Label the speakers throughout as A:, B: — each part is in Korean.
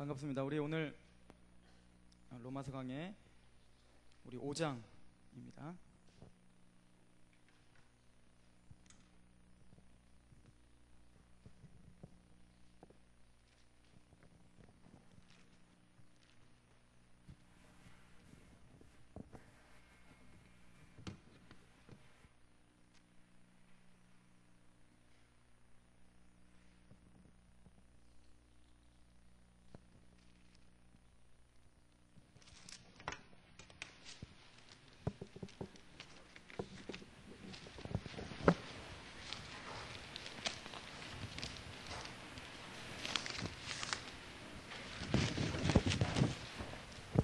A: 반갑습니다. 우리 오늘 로마서 강의 우리 5장입니다.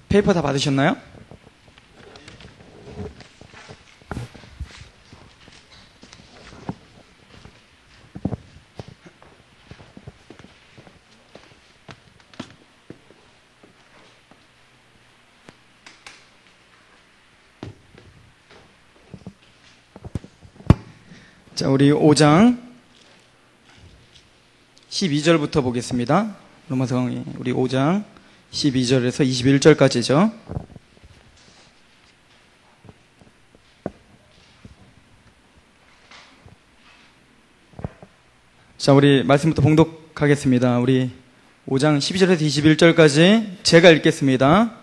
A: 페이퍼 다 받으셨나요? 자, 우리 5장 12절부터 보겠습니다. 로마서 강의 우리 5장 12절에서 21절까지죠. 자, 우리 말씀부터 봉독하겠습니다. 우리 5장 12절에서 21절까지 제가 읽겠습니다.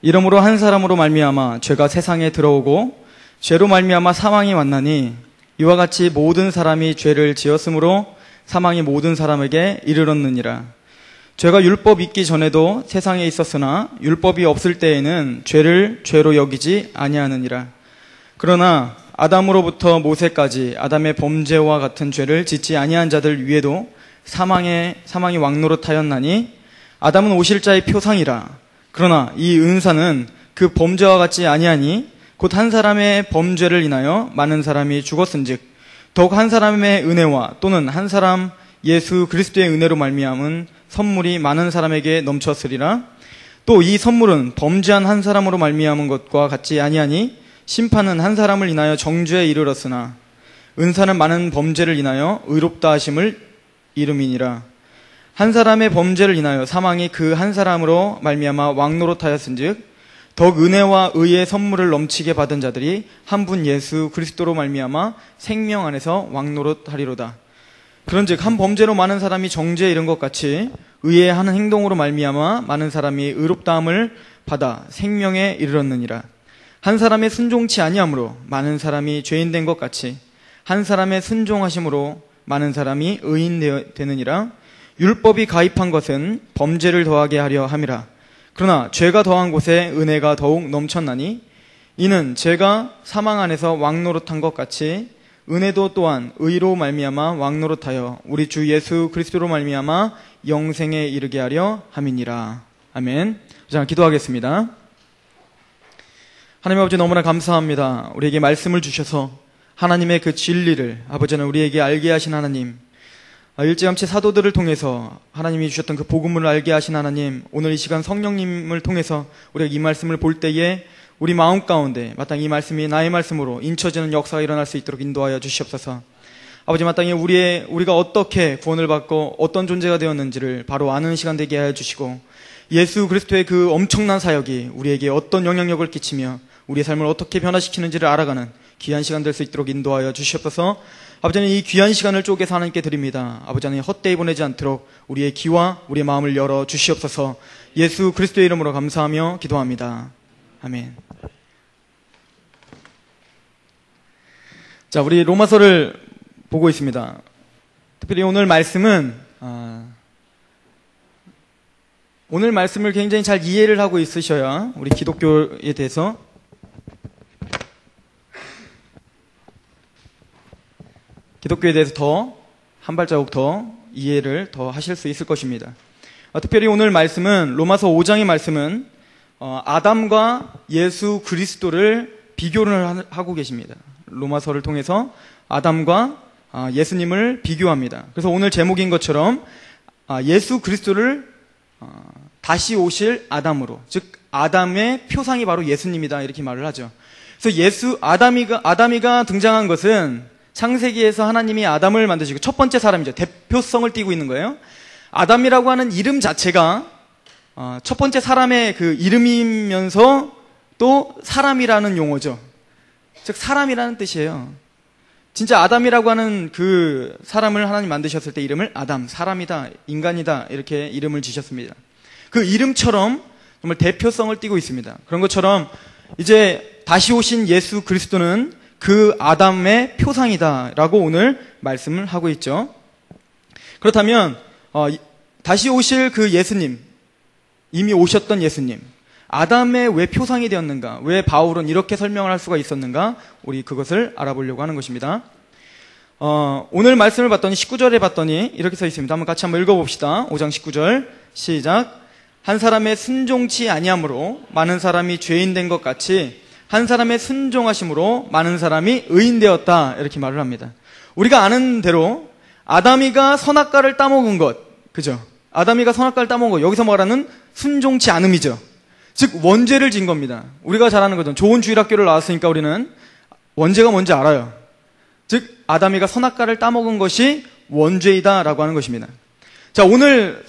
A: 이러므로 한 사람으로 말미암아 죄가 세상에 들어오고 죄로 말미암아 사망이 왔나니 이와 같이 모든 사람이 죄를 지었으므로 사망이 모든 사람에게 이르렀느니라. 죄가 율법 있기 전에도 세상에 있었으나 율법이 없을 때에는 죄를 죄로 여기지 아니하느니라. 그러나 아담으로부터 모세까지 아담의 범죄와 같은 죄를 짓지 아니한 자들 위에도 사망이 왕노릇하였나니 아담은 오실 자의 표상이라. 그러나 이 은사는 그 범죄와 같지 아니하니 곧 한 사람의 범죄를 인하여 많은 사람이 죽었은즉 더욱 한 사람의 은혜와 또는 한 사람 예수 그리스도의 은혜로 말미암은 선물이 많은 사람에게 넘쳤으리라. 또 이 선물은 범죄한 한 사람으로 말미암은 것과 같지 아니하니 심판은 한 사람을 인하여 정죄에 이르렀으나 은사는 많은 범죄를 인하여 의롭다 하심을 이름이니라. 한 사람의 범죄를 인하여 사망이 그 한 사람으로 말미암아 왕노릇하였은즉 더욱 은혜와 의의 선물을 넘치게 받은 자들이 한 분 예수 그리스도로 말미암아 생명 안에서 왕노릇하리로다. 그런즉 한 범죄로 많은 사람이 정죄에 이른 것 같이 의의 한 행동으로 말미암아 많은 사람이 의롭다함을 받아 생명에 이르렀느니라. 한 사람의 순종치 아니함으로 많은 사람이 죄인 된 것 같이 한 사람의 순종하심으로 많은 사람이 의인 되느니라. 율법이 가입한 것은 범죄를 더하게 하려 함이라. 그러나 죄가 더한 곳에 은혜가 더욱 넘쳤나니 이는 죄가 사망 안에서 왕노릇한 것 같이 은혜도 또한 의로 말미암아 왕노릇하여 우리 주 예수 그리스도로 말미암아 영생에 이르게 하려 함이니라. 아멘. 자, 기도하겠습니다. 하나님 아버지, 너무나 감사합니다. 우리에게 말씀을 주셔서 하나님의 그 진리를 아버지는 우리에게 알게 하신 하나님, 일찌감치 사도들을 통해서 하나님이 주셨던 그 복음을 알게 하신 하나님, 오늘 이 시간 성령님을 통해서 우리가 이 말씀을 볼 때에 우리 마음 가운데 마땅히 이 말씀이 나의 말씀으로 인쳐지는 역사가 일어날 수 있도록 인도하여 주시옵소서. 아버지, 마땅히 우리가 어떻게 구원을 받고 어떤 존재가 되었는지를 바로 아는 시간 되게 하여 주시고 예수 그리스도의 그 엄청난 사역이 우리에게 어떤 영향력을 끼치며 우리의 삶을 어떻게 변화시키는지를 알아가는 귀한 시간 될 수 있도록 인도하여 주시옵소서. 아버지는 이 귀한 시간을 쪼개서 하나님께 드립니다. 아버지 하나님, 헛되이 보내지 않도록 우리의 귀와 우리의 마음을 열어 주시옵소서. 예수 그리스도의 이름으로 감사하며 기도합니다. 아멘. 자, 우리 로마서를 보고 있습니다. 특별히 오늘 말씀은 오늘 말씀을 굉장히 잘 이해를 하고 있으셔야 우리 기독교에 대해서 더 한 발자국 더 이해를 더 하실 수 있을 것입니다. 특별히 오늘 말씀은 로마서 5장의 말씀은 아담과 예수 그리스도를 비교를 하고 계십니다. 로마서를 통해서 아담과 예수님을 비교합니다. 그래서 오늘 제목인 것처럼 예수 그리스도를 다시 오실 아담으로, 즉 아담의 표상이 바로 예수님이다, 이렇게 말을 하죠. 그래서 아담이가 등장한 것은 창세기에서 하나님이 아담을 만드시고 첫 번째 사람이죠. 대표성을 띠고 있는 거예요. 아담이라고 하는 이름 자체가 첫 번째 사람의 그 이름이면서 또 사람이라는 용어죠. 즉 사람이라는 뜻이에요. 진짜 아담이라고 하는 그 사람을 하나님 만드셨을 때 이름을 아담, 사람이다, 인간이다 이렇게 이름을 지셨습니다. 그 이름처럼 정말 대표성을 띠고 있습니다. 그런 것처럼 이제 다시 오신 예수 그리스도는 그 아담의 표상이다라고 오늘 말씀을 하고 있죠. 그렇다면 다시 오실 그 예수님, 이미 오셨던 예수님, 아담의 왜 표상이 되었는가? 왜 바울은 이렇게 설명을 할 수가 있었는가? 우리 그것을 알아보려고 하는 것입니다. 오늘 말씀을 봤더니 19절에 봤더니 이렇게 써 있습니다. 같이 한번 읽어봅시다. 5장 19절 시작. 한 사람의 순종치 아니함으로 많은 사람이 죄인 된 것 같이 한 사람의 순종하심으로 많은 사람이 의인 되었다. 이렇게 말을 합니다. 우리가 아는 대로 아담이가 선악과를 따먹은 것, 그죠? 아담이가 선악과를 따먹은 것, 여기서 말하는 순종치 않음이죠. 즉 원죄를 진 겁니다. 우리가 잘 아는 거죠. 좋은 주일학교를 나왔으니까 우리는 원죄가 뭔지 알아요. 즉 아담이가 선악과를 따먹은 것이 원죄이다라고 하는 것입니다. 자, 오늘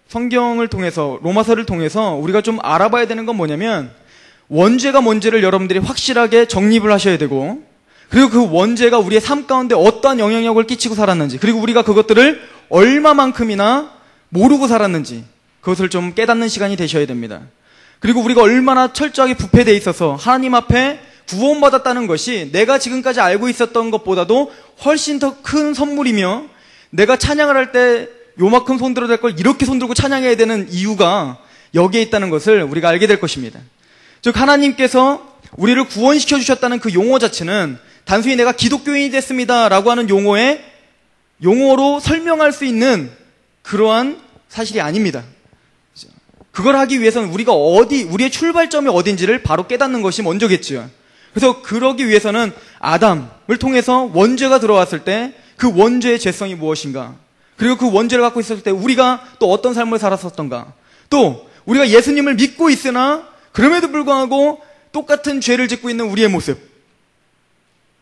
A: 성경을 통해서, 로마서를 통해서 우리가 좀 알아봐야 되는 건 뭐냐면 원죄가 뭔지를 여러분들이 확실하게 정립을 하셔야 되고, 그리고 그 원죄가 우리의 삶 가운데 어떠한 영향력을 끼치고 살았는지, 그리고 우리가 그것들을 얼마만큼이나 모르고 살았는지 그것을 좀 깨닫는 시간이 되셔야 됩니다. 그리고 우리가 얼마나 철저하게 부패되어 있어서 하나님 앞에 구원받았다는 것이 내가 지금까지 알고 있었던 것보다도 훨씬 더 큰 선물이며, 내가 찬양을 할 때 요만큼 손들어야 될 걸 이렇게 손들고 찬양해야 되는 이유가 여기에 있다는 것을 우리가 알게 될 것입니다. 즉 하나님께서 우리를 구원시켜 주셨다는 그 용어 자체는 단순히 내가 기독교인이 됐습니다 라고 하는 용어로 설명할 수 있는 그러한 사실이 아닙니다. 그걸 하기 위해서는 우리가 우리의 출발점이 어딘지를 바로 깨닫는 것이 먼저겠죠. 그래서 그러기 위해서는 아담을 통해서 원죄가 들어왔을 때 그 원죄의 죄성이 무엇인가, 그리고 그 원죄를 갖고 있었을 때 우리가 또 어떤 삶을 살았었던가, 또 우리가 예수님을 믿고 있으나 그럼에도 불구하고 똑같은 죄를 짓고 있는 우리의 모습,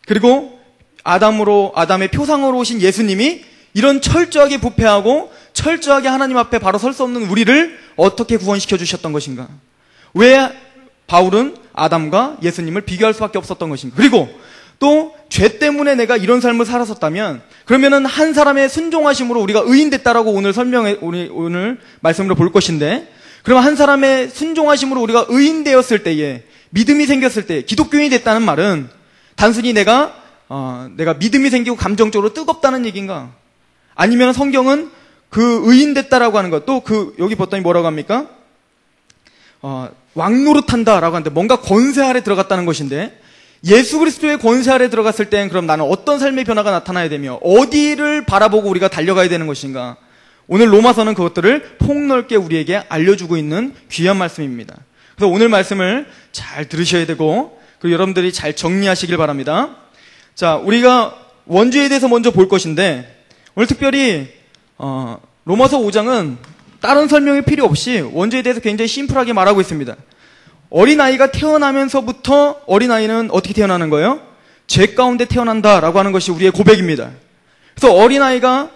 A: 그리고 아담의 표상으로 오신 예수님이 이런 철저하게 부패하고 철저하게 하나님 앞에 바로 설 수 없는 우리를 어떻게 구원시켜 주셨던 것인가, 왜 바울은 아담과 예수님을 비교할 수밖에 없었던 것인가, 그리고 또 죄 때문에 내가 이런 삶을 살았었다면 그러면은 한 사람의 순종하심으로 우리가 의인됐다라고 오늘 말씀으로 볼 것인데, 그럼 한 사람의 순종하심으로 우리가 의인되었을 때에, 믿음이 생겼을 때 기독교인이 됐다는 말은 단순히 내가 믿음이 생기고 감정적으로 뜨겁다는 얘기인가? 아니면 성경은 그 의인됐다라고 하는 것, 또 여기 봤더니 뭐라고 합니까? 왕노릇한다라고 하는데 뭔가 권세 아래 들어갔다는 것인데, 예수 그리스도의 권세 아래 들어갔을 땐 그럼 나는 어떤 삶의 변화가 나타나야 되며 어디를 바라보고 우리가 달려가야 되는 것인가? 오늘 로마서는 그것들을 폭넓게 우리에게 알려주고 있는 귀한 말씀입니다. 그래서 오늘 말씀을 잘 들으셔야 되고, 그리고 여러분들이 잘 정리하시길 바랍니다. 자, 우리가 원죄에 대해서 먼저 볼 것인데, 오늘 특별히 로마서 5장은 다른 설명이 필요 없이 원죄에 대해서 굉장히 심플하게 말하고 있습니다. 어린아이가 태어나면서부터 어린아이는 어떻게 태어나는 거예요? 죄 가운데 태어난다라고 하는 것이 우리의 고백입니다. 그래서 어린아이가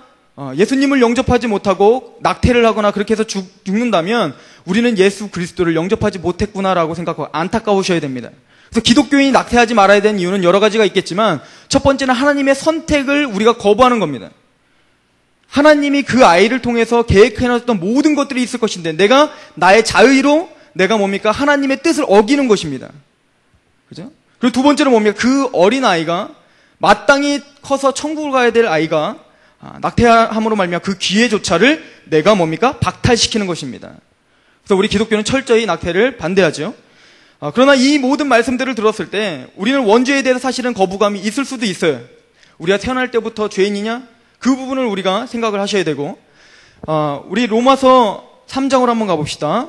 A: 예수님을 영접하지 못하고 낙태를 하거나 그렇게 해서 죽는다면 우리는 예수 그리스도를 영접하지 못했구나라고 생각하고 안타까우셔야 됩니다. 그래서 기독교인이 낙태하지 말아야 되는 이유는 여러 가지가 있겠지만, 첫 번째는 하나님의 선택을 우리가 거부하는 겁니다. 하나님이 그 아이를 통해서 계획해놨던 모든 것들이 있을 것인데, 내가 나의 자의로 내가 뭡니까? 하나님의 뜻을 어기는 것입니다. 그죠? 그리고 두 번째로 뭡니까? 그 어린아이가 마땅히 커서 천국을 가야 될 아이가 낙태함으로 말미암아 그 기회조차를 내가 뭡니까? 박탈시키는 것입니다. 그래서 우리 기독교는 철저히 낙태를 반대하죠. 그러나 이 모든 말씀들을 들었을 때 우리는 원죄에 대해서 사실은 거부감이 있을 수도 있어요. 우리가 태어날 때부터 죄인이냐? 그 부분을 우리가 생각을 하셔야 되고, 우리 로마서 3장으로 한번 가봅시다.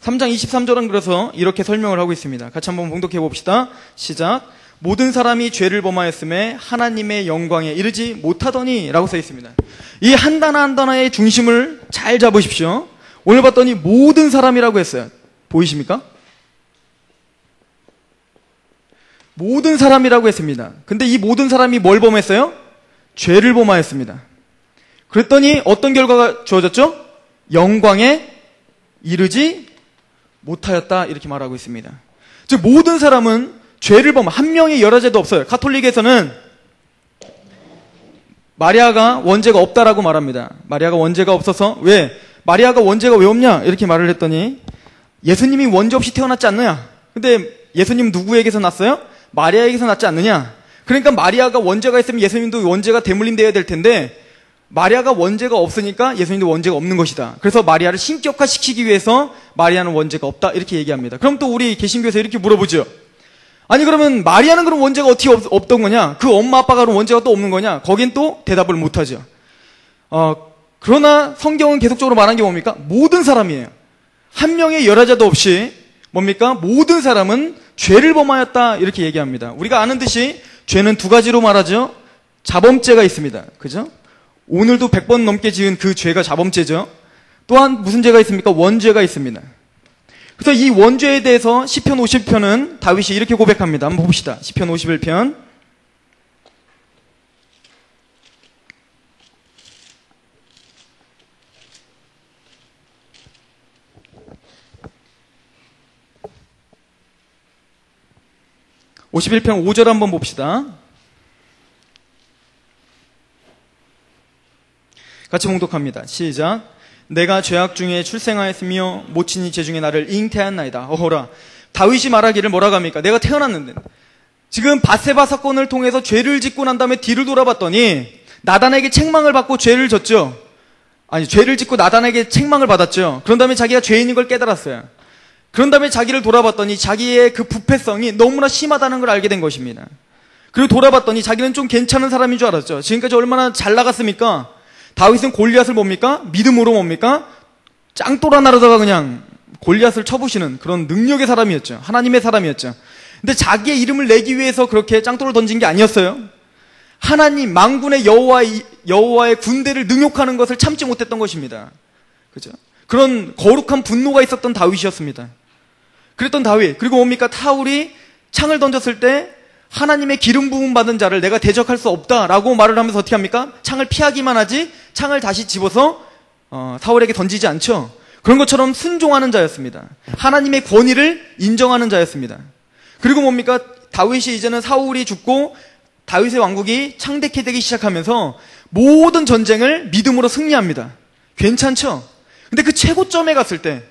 A: 3장 23절은 그래서 이렇게 설명을 하고 있습니다. 같이 한번 봉독해 봅시다. 시작. 모든 사람이 죄를 범하였음에 하나님의 영광에 이르지 못하더니 라고 써 있습니다. 이 한 단어 한 단어의 중심을 잘 잡으십시오. 오늘 봤더니 모든 사람이라고 했어요. 보이십니까? 모든 사람이라고 했습니다. 근데 이 모든 사람이 뭘 범했어요? 죄를 범하였습니다. 그랬더니 어떤 결과가 주어졌죠? 영광에 이르지 못하였다 이렇게 말하고 있습니다. 즉 모든 사람은 죄를 한 명의 열아죄도 없어요. 가톨릭에서는 마리아가 원죄가 없다라고 말합니다. 마리아가 원죄가 없어서 왜? 마리아가 원죄가 왜 없냐? 이렇게 말을 했더니 예수님이 원죄 없이 태어났지 않느냐? 근데 예수님 누구에게서 났어요? 마리아에게서 났지 않느냐? 그러니까 마리아가 원죄가 있으면 예수님도 원죄가 대물림되어야 될 텐데 마리아가 원죄가 없으니까 예수님도 원죄가 없는 것이다. 그래서 마리아를 신격화시키기 위해서 마리아는 원죄가 없다 이렇게 얘기합니다. 그럼 또 우리 개신교에서 이렇게 물어보죠. 아니 그러면 마리아는 그럼 원죄가 어떻게 없던 거냐? 그 엄마 아빠가 그럼 원죄가 또 없는 거냐? 거긴 또 대답을 못하죠. 그러나 성경은 계속적으로 말한 게 뭡니까? 모든 사람이에요. 한 명의 열아자도 없이 뭡니까? 모든 사람은 죄를 범하였다 이렇게 얘기합니다. 우리가 아는 듯이 죄는 두 가지로 말하죠. 자범죄가 있습니다. 그죠? 오늘도 100번 넘게 지은 그 죄가 자범죄죠. 또한 무슨 죄가 있습니까? 원죄가 있습니다. 그래서 이 원죄에 대해서 시편 50편은 다윗이 이렇게 고백합니다. 한번 봅시다. 시편 51편. (51편) 5절 한번 봅시다. 같이 봉독합니다. 시작. 내가 죄악 중에 출생하였으며 모친이 죄중에 나를 잉태하였나이다. 어허라. 다윗이 말하기를 뭐라고 합니까? 내가 태어났는데. 지금 밧세바 사건을 통해서 죄를 짓고 난 다음에 뒤를 돌아봤더니 나단에게 책망을 받고 죄를 졌죠. 아니 죄를 짓고 나단에게 책망을 받았죠. 그런 다음에 자기가 죄인인 걸 깨달았어요. 그런 다음에 자기를 돌아봤더니 자기의 그 부패성이 너무나 심하다는 걸 알게 된 것입니다. 그리고 돌아봤더니 자기는 좀 괜찮은 사람인 줄 알았죠. 지금까지 얼마나 잘 나갔습니까? 다윗은 골리앗을 뭡니까? 믿음으로 뭡니까? 짱돌아 나르다가 그냥 골리앗을 쳐부시는 그런 능력의 사람이었죠. 하나님의 사람이었죠. 근데 자기의 이름을 내기 위해서 그렇게 짱돌을 던진 게 아니었어요. 하나님 만군의 여호와의 군대를 능욕하는 것을 참지 못했던 것입니다. 그죠? 그런 거룩한 분노가 있었던 다윗이었습니다. 그랬던 다윗. 그리고 뭡니까? 사울이 창을 던졌을 때 하나님의 기름 부음 받은 자를 내가 대적할 수 없다라고 말을 하면서 어떻게 합니까? 창을 피하기만 하지 창을 다시 집어서 사울에게 던지지 않죠. 그런 것처럼 순종하는 자였습니다. 하나님의 권위를 인정하는 자였습니다. 그리고 뭡니까? 다윗이 이제는 사울이 죽고 다윗의 왕국이 창대케 되기 시작하면서 모든 전쟁을 믿음으로 승리합니다. 괜찮죠? 근데 그 최고점에 갔을 때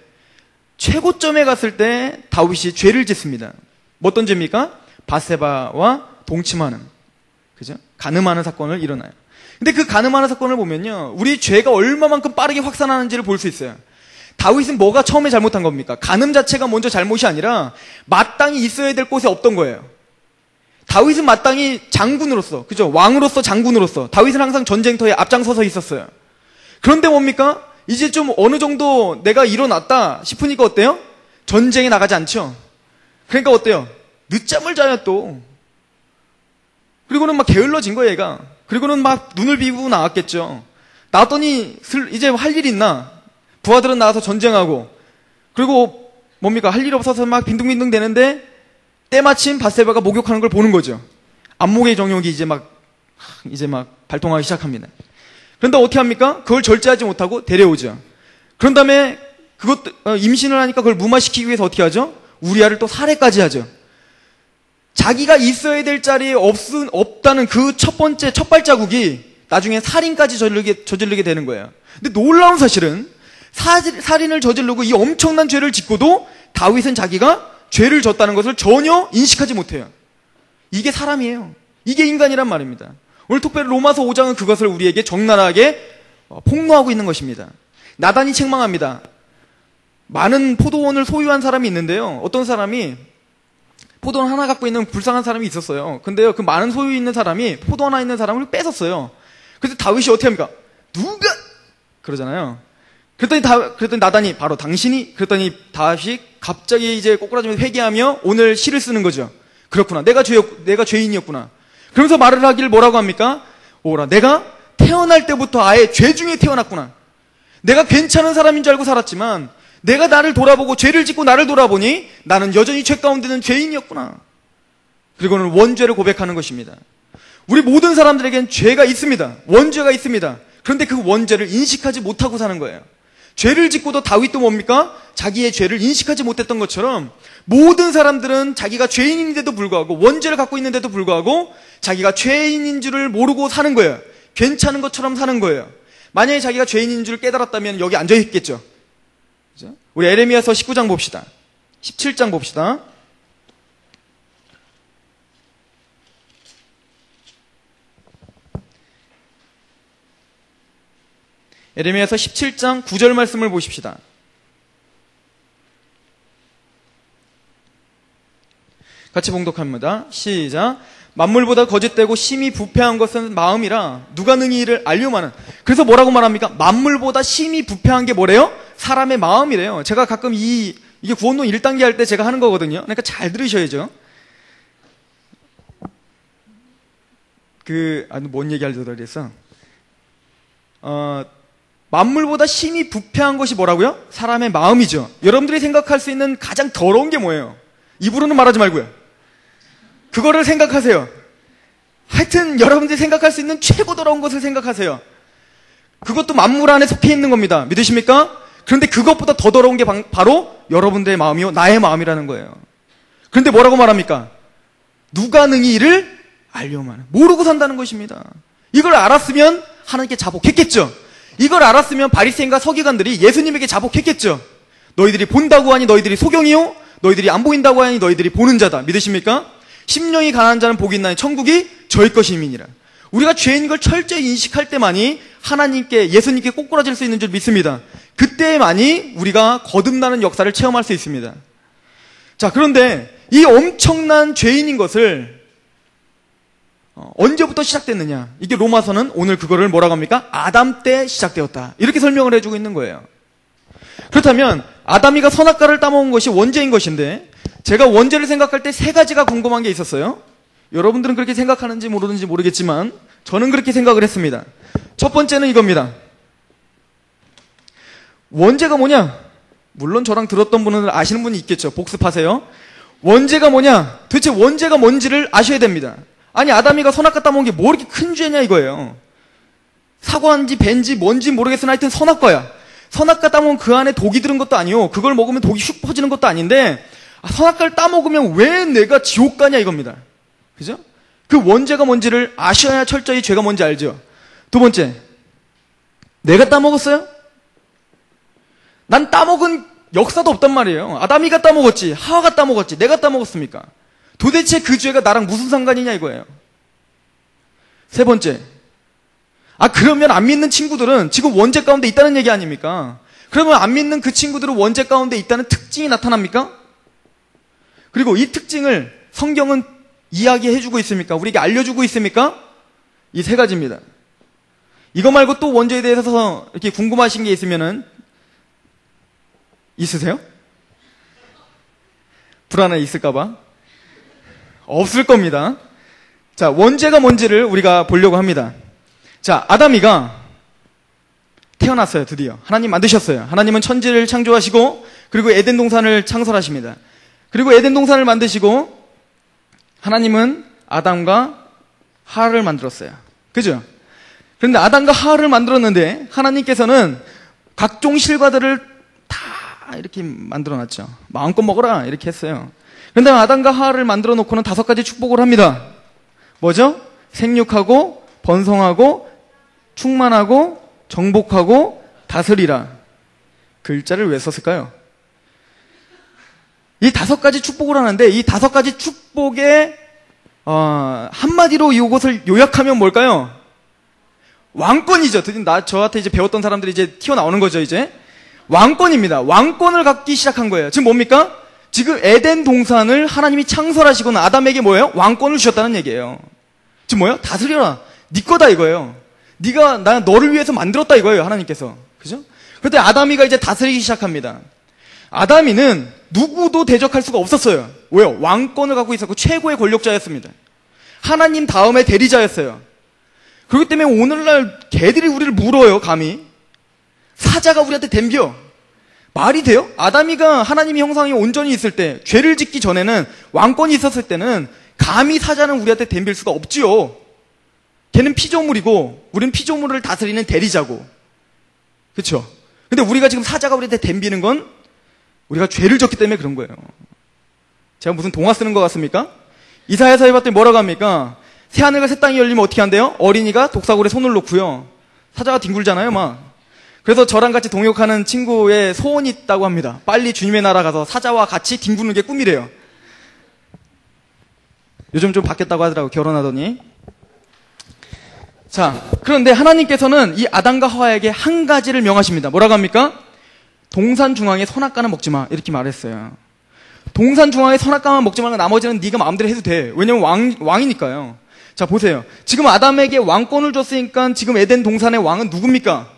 A: 다윗이 죄를 짓습니다. 뭐 어떤 죄입니까? 밧세바와 동침하는, 그죠? 간음하는 사건을 일어나요. 근데 그 간음하는 사건을 보면요, 우리 죄가 얼마만큼 빠르게 확산하는지를 볼 수 있어요. 다윗은 뭐가 처음에 잘못한 겁니까? 간음 자체가 먼저 잘못이 아니라 마땅히 있어야 될 곳에 없던 거예요. 다윗은 마땅히 장군으로서, 그죠? 왕으로서 장군으로서 다윗은 항상 전쟁터에 앞장서서 있었어요. 그런데 뭡니까? 이제 좀 어느 정도 내가 일어났다 싶으니까 어때요? 전쟁에 나가지 않죠. 그러니까 어때요? 늦잠을 자요 또. 그리고는 막 게을러진 거예요 얘가. 그리고는 막 눈을 비비고 나왔겠죠. 나왔더니 이제 할 일 있나? 부하들은 나와서 전쟁하고, 그리고 뭡니까? 할 일 없어서 막 빈둥빈둥 대는데 때마침 밧세바가 목욕하는 걸 보는 거죠. 안목의 정욕이 이제 막 발동하기 시작합니다. 그런데 어떻게 합니까? 그걸 절제하지 못하고 데려오죠. 그런 다음에 임신을 하니까 그걸 무마시키기 위해서 어떻게 하죠? 우리아를 또 살해까지 하죠. 자기가 있어야 될 자리에 없다는 그 첫 발자국이 나중에 살인까지 저지르게 되는 거예요. 근데 놀라운 사실은 살인을 저지르고 이 엄청난 죄를 짓고도 다윗은 자기가 죄를 졌다는 것을 전혀 인식하지 못해요. 이게 사람이에요. 이게 인간이란 말입니다. 오늘 특별히 로마서 5장은 그것을 우리에게 적나라하게 폭로하고 있는 것입니다. 나단이 책망합니다. 많은 포도원을 소유한 사람이 있는데요. 어떤 사람이 포도원 하나 갖고 있는 불쌍한 사람이 있었어요. 근데요, 그 많은 소유 있는 사람이 포도 하나 있는 사람을 뺏었어요. 그래서 다윗이 어떻게 합니까? 누가? 그러잖아요. 그랬더니 나단이 바로 당신이? 그랬더니 다윗이 갑자기 이제 꼬꾸라지면서 회개하며 오늘 시를 쓰는 거죠. 그렇구나. 내가 죄인이었구나. 그러면서 말을 하길 뭐라고 합니까? 오라, 내가 태어날 때부터 아예 죄 중에 태어났구나. 내가 괜찮은 사람인 줄 알고 살았지만 내가 나를 돌아보고 죄를 짓고 나를 돌아보니 나는 여전히 죄 가운데는 죄인이었구나. 그리고는 원죄를 고백하는 것입니다. 우리 모든 사람들에겐 죄가 있습니다. 원죄가 있습니다. 그런데 그 원죄를 인식하지 못하고 사는 거예요. 죄를 짓고도 다윗도 뭡니까? 자기의 죄를 인식하지 못했던 것처럼 모든 사람들은 자기가 죄인인데도 불구하고 원죄를 갖고 있는데도 불구하고 자기가 죄인인 줄을 모르고 사는 거예요. 괜찮은 것처럼 사는 거예요. 만약에 자기가 죄인인 줄 깨달았다면 여기 앉아 있겠죠. 그죠? 우리 에레미야서 19장 봅시다. 17장 봅시다. 에레미야서 17장 9절 말씀을 보십시다. 같이 봉독합니다. 시작. 만물보다 거짓되고 심히 부패한 것은 마음이라 누가 능히 이를 알려마는. 그래서 뭐라고 말합니까? 만물보다 심히 부패한 게 뭐래요? 사람의 마음이래요. 제가 가끔 이게 구원론 1단계 할 때 제가 하는 거거든요. 그러니까 잘 들으셔야죠. 뭔 얘기 하려고 그랬어? 만물보다 심히 부패한 것이 뭐라고요? 사람의 마음이죠. 여러분들이 생각할 수 있는 가장 더러운 게 뭐예요? 입으로는 말하지 말고요. 그거를 생각하세요. 하여튼 여러분들이 생각할 수 있는 최고 더러운 것을 생각하세요. 그것도 만물 안에 속해 있는 겁니다. 믿으십니까? 그런데 그것보다 더 더러운 게 바로 여러분들의 마음이요, 나의 마음이라는 거예요. 그런데 뭐라고 말합니까? 누가 능히 이를 알려마는. 모르고 산다는 것입니다. 이걸 알았으면 하나님께 자복했겠죠. 이걸 알았으면 바리새인과 서기관들이 예수님에게 자복했겠죠. 너희들이 본다고 하니 너희들이 소경이요, 너희들이 안 보인다고 하니 너희들이 보는 자다. 믿으십니까? 심령이 가난한 자는 복이 있나니 천국이 저희 것임이니라. 우리가 죄인 걸 철저히 인식할 때만이 하나님께, 예수님께 꼬꾸라질 수 있는 줄 믿습니다. 그때만이 우리가 거듭나는 역사를 체험할 수 있습니다. 자, 그런데 이 엄청난 죄인인 것을 언제부터 시작됐느냐? 이게 로마서는 오늘 그거를 뭐라고 합니까? 아담 때 시작되었다. 이렇게 설명을 해주고 있는 거예요. 그렇다면 아담이가 선악과를 따먹은 것이 원죄인 것인데, 제가 원죄를 생각할 때 세 가지가 궁금한 게 있었어요. 여러분들은 그렇게 생각하는지 모르는지 모르겠지만 저는 그렇게 생각을 했습니다. 첫 번째는 이겁니다. 원죄가 뭐냐? 물론 저랑 들었던 분은 아시는 분이 있겠죠. 복습하세요. 원죄가 뭐냐? 도대체 원죄가 뭔지를 아셔야 됩니다. 아니, 아담이가 선악과 따먹은 게 뭐 이렇게 큰 죄냐 이거예요. 사과인지 벤지 뭔지 모르겠으나 하여튼 선악과야. 선악과 따먹으면 그 안에 독이 들은 것도 아니요, 그걸 먹으면 독이 슉 퍼지는 것도 아닌데, 선악과를 따먹으면 왜 내가 지옥 가냐 이겁니다. 그죠? 그 원죄가 뭔지를 아셔야 철저히 죄가 뭔지 알죠. 두 번째, 내가 따먹었어요? 난 따먹은 역사도 없단 말이에요. 아담이가 따먹었지, 하와가 따먹었지, 내가 따먹었습니까? 도대체 그 죄가 나랑 무슨 상관이냐 이거예요. 세 번째, 그러면 안 믿는 친구들은 지금 원죄 가운데 있다는 얘기 아닙니까? 그러면 안 믿는 그 친구들은 원죄 가운데 있다는 특징이 나타납니까? 그리고 이 특징을 성경은 이야기해주고 있습니까? 우리에게 알려주고 있습니까? 이 세 가지입니다. 이거 말고 또 원죄에 대해서 이렇게 궁금하신 게 있으면은 있으세요? 불안해 있을까봐? 없을 겁니다. 자, 원죄가 뭔지를 우리가 보려고 합니다. 자, 아담이가 태어났어요. 드디어 하나님 만드셨어요. 하나님은 천지를 창조하시고 그리고 에덴 동산을 창설하십니다. 그리고 에덴 동산을 만드시고 하나님은 아담과 하와를 만들었어요. 그죠? 그런데 아담과 하와를 만들었는데 하나님께서는 각종 실과들을 다 이렇게 만들어놨죠. 마음껏 먹어라 이렇게 했어요. 그런데 아담과 하와를 만들어 놓고는 5가지 축복을 합니다. 뭐죠? 생육하고 번성하고 충만하고 정복하고 다스리라. 글자를 왜 썼을까요? 이 5가지 축복을 하는데 이 5가지 축복의 한마디로 이것을 요약하면 뭘까요? 왕권이죠. 저한테 이제 배웠던 사람들이 이제 튀어나오는 거죠. 이제 왕권입니다. 왕권을 갖기 시작한 거예요. 지금 뭡니까? 지금 에덴 동산을 하나님이 창설하시고는 아담에게 뭐예요? 왕권을 주셨다는 얘기예요. 지금 뭐예요? 다스려라. 네 거다 이거예요. 나 너를 위해서 만들었다 이거예요. 하나님께서. 그죠? 그런데 아담이가 이제 다스리기 시작합니다. 아담이는 누구도 대적할 수가 없었어요. 왜요? 왕권을 갖고 있었고 최고의 권력자였습니다. 하나님 다음에 대리자였어요. 그렇기 때문에 오늘날 개들이 우리를 물어요. 감히. 사자가 우리한테 덤벼. 말이 돼요? 아담이가 하나님의 형상이 온전히 있을 때, 죄를 짓기 전에는 왕권이 있었을 때는 감히 사자는 우리한테 덤빌 수가 없지요. 걔는 피조물이고 우리는 피조물을 다스리는 대리자고. 그렇죠? 근데 우리가 지금 사자가 우리한테 덤비는 건 우리가 죄를 졌기 때문에 그런 거예요. 제가 무슨 동화 쓰는 것 같습니까? 이사야서에 봤더니 뭐라고 합니까? 새하늘과 새 땅이 열리면 어떻게 한대요? 어린이가 독사골에 손을 놓고요. 사자가 뒹굴잖아요, 막. 그래서 저랑 같이 동역하는 친구의 소원이 있다고 합니다. 빨리 주님의 나라 가서 사자와 같이 뒹구는 게 꿈이래요. 요즘 좀 바뀌었다고 하더라고요, 결혼하더니. 자, 그런데 하나님께서는 이 아담과 하와에게 한 가지를 명하십니다. 뭐라고 합니까? 동산 중앙에 선악과는 먹지 마. 이렇게 말했어요. 동산 중앙에 선악과만 먹지 말고 나머지는 네가 마음대로 해도 돼. 왜냐면 왕이니까요. 자, 보세요. 지금 아담에게 왕권을 줬으니까 지금 에덴 동산의 왕은 누굽니까?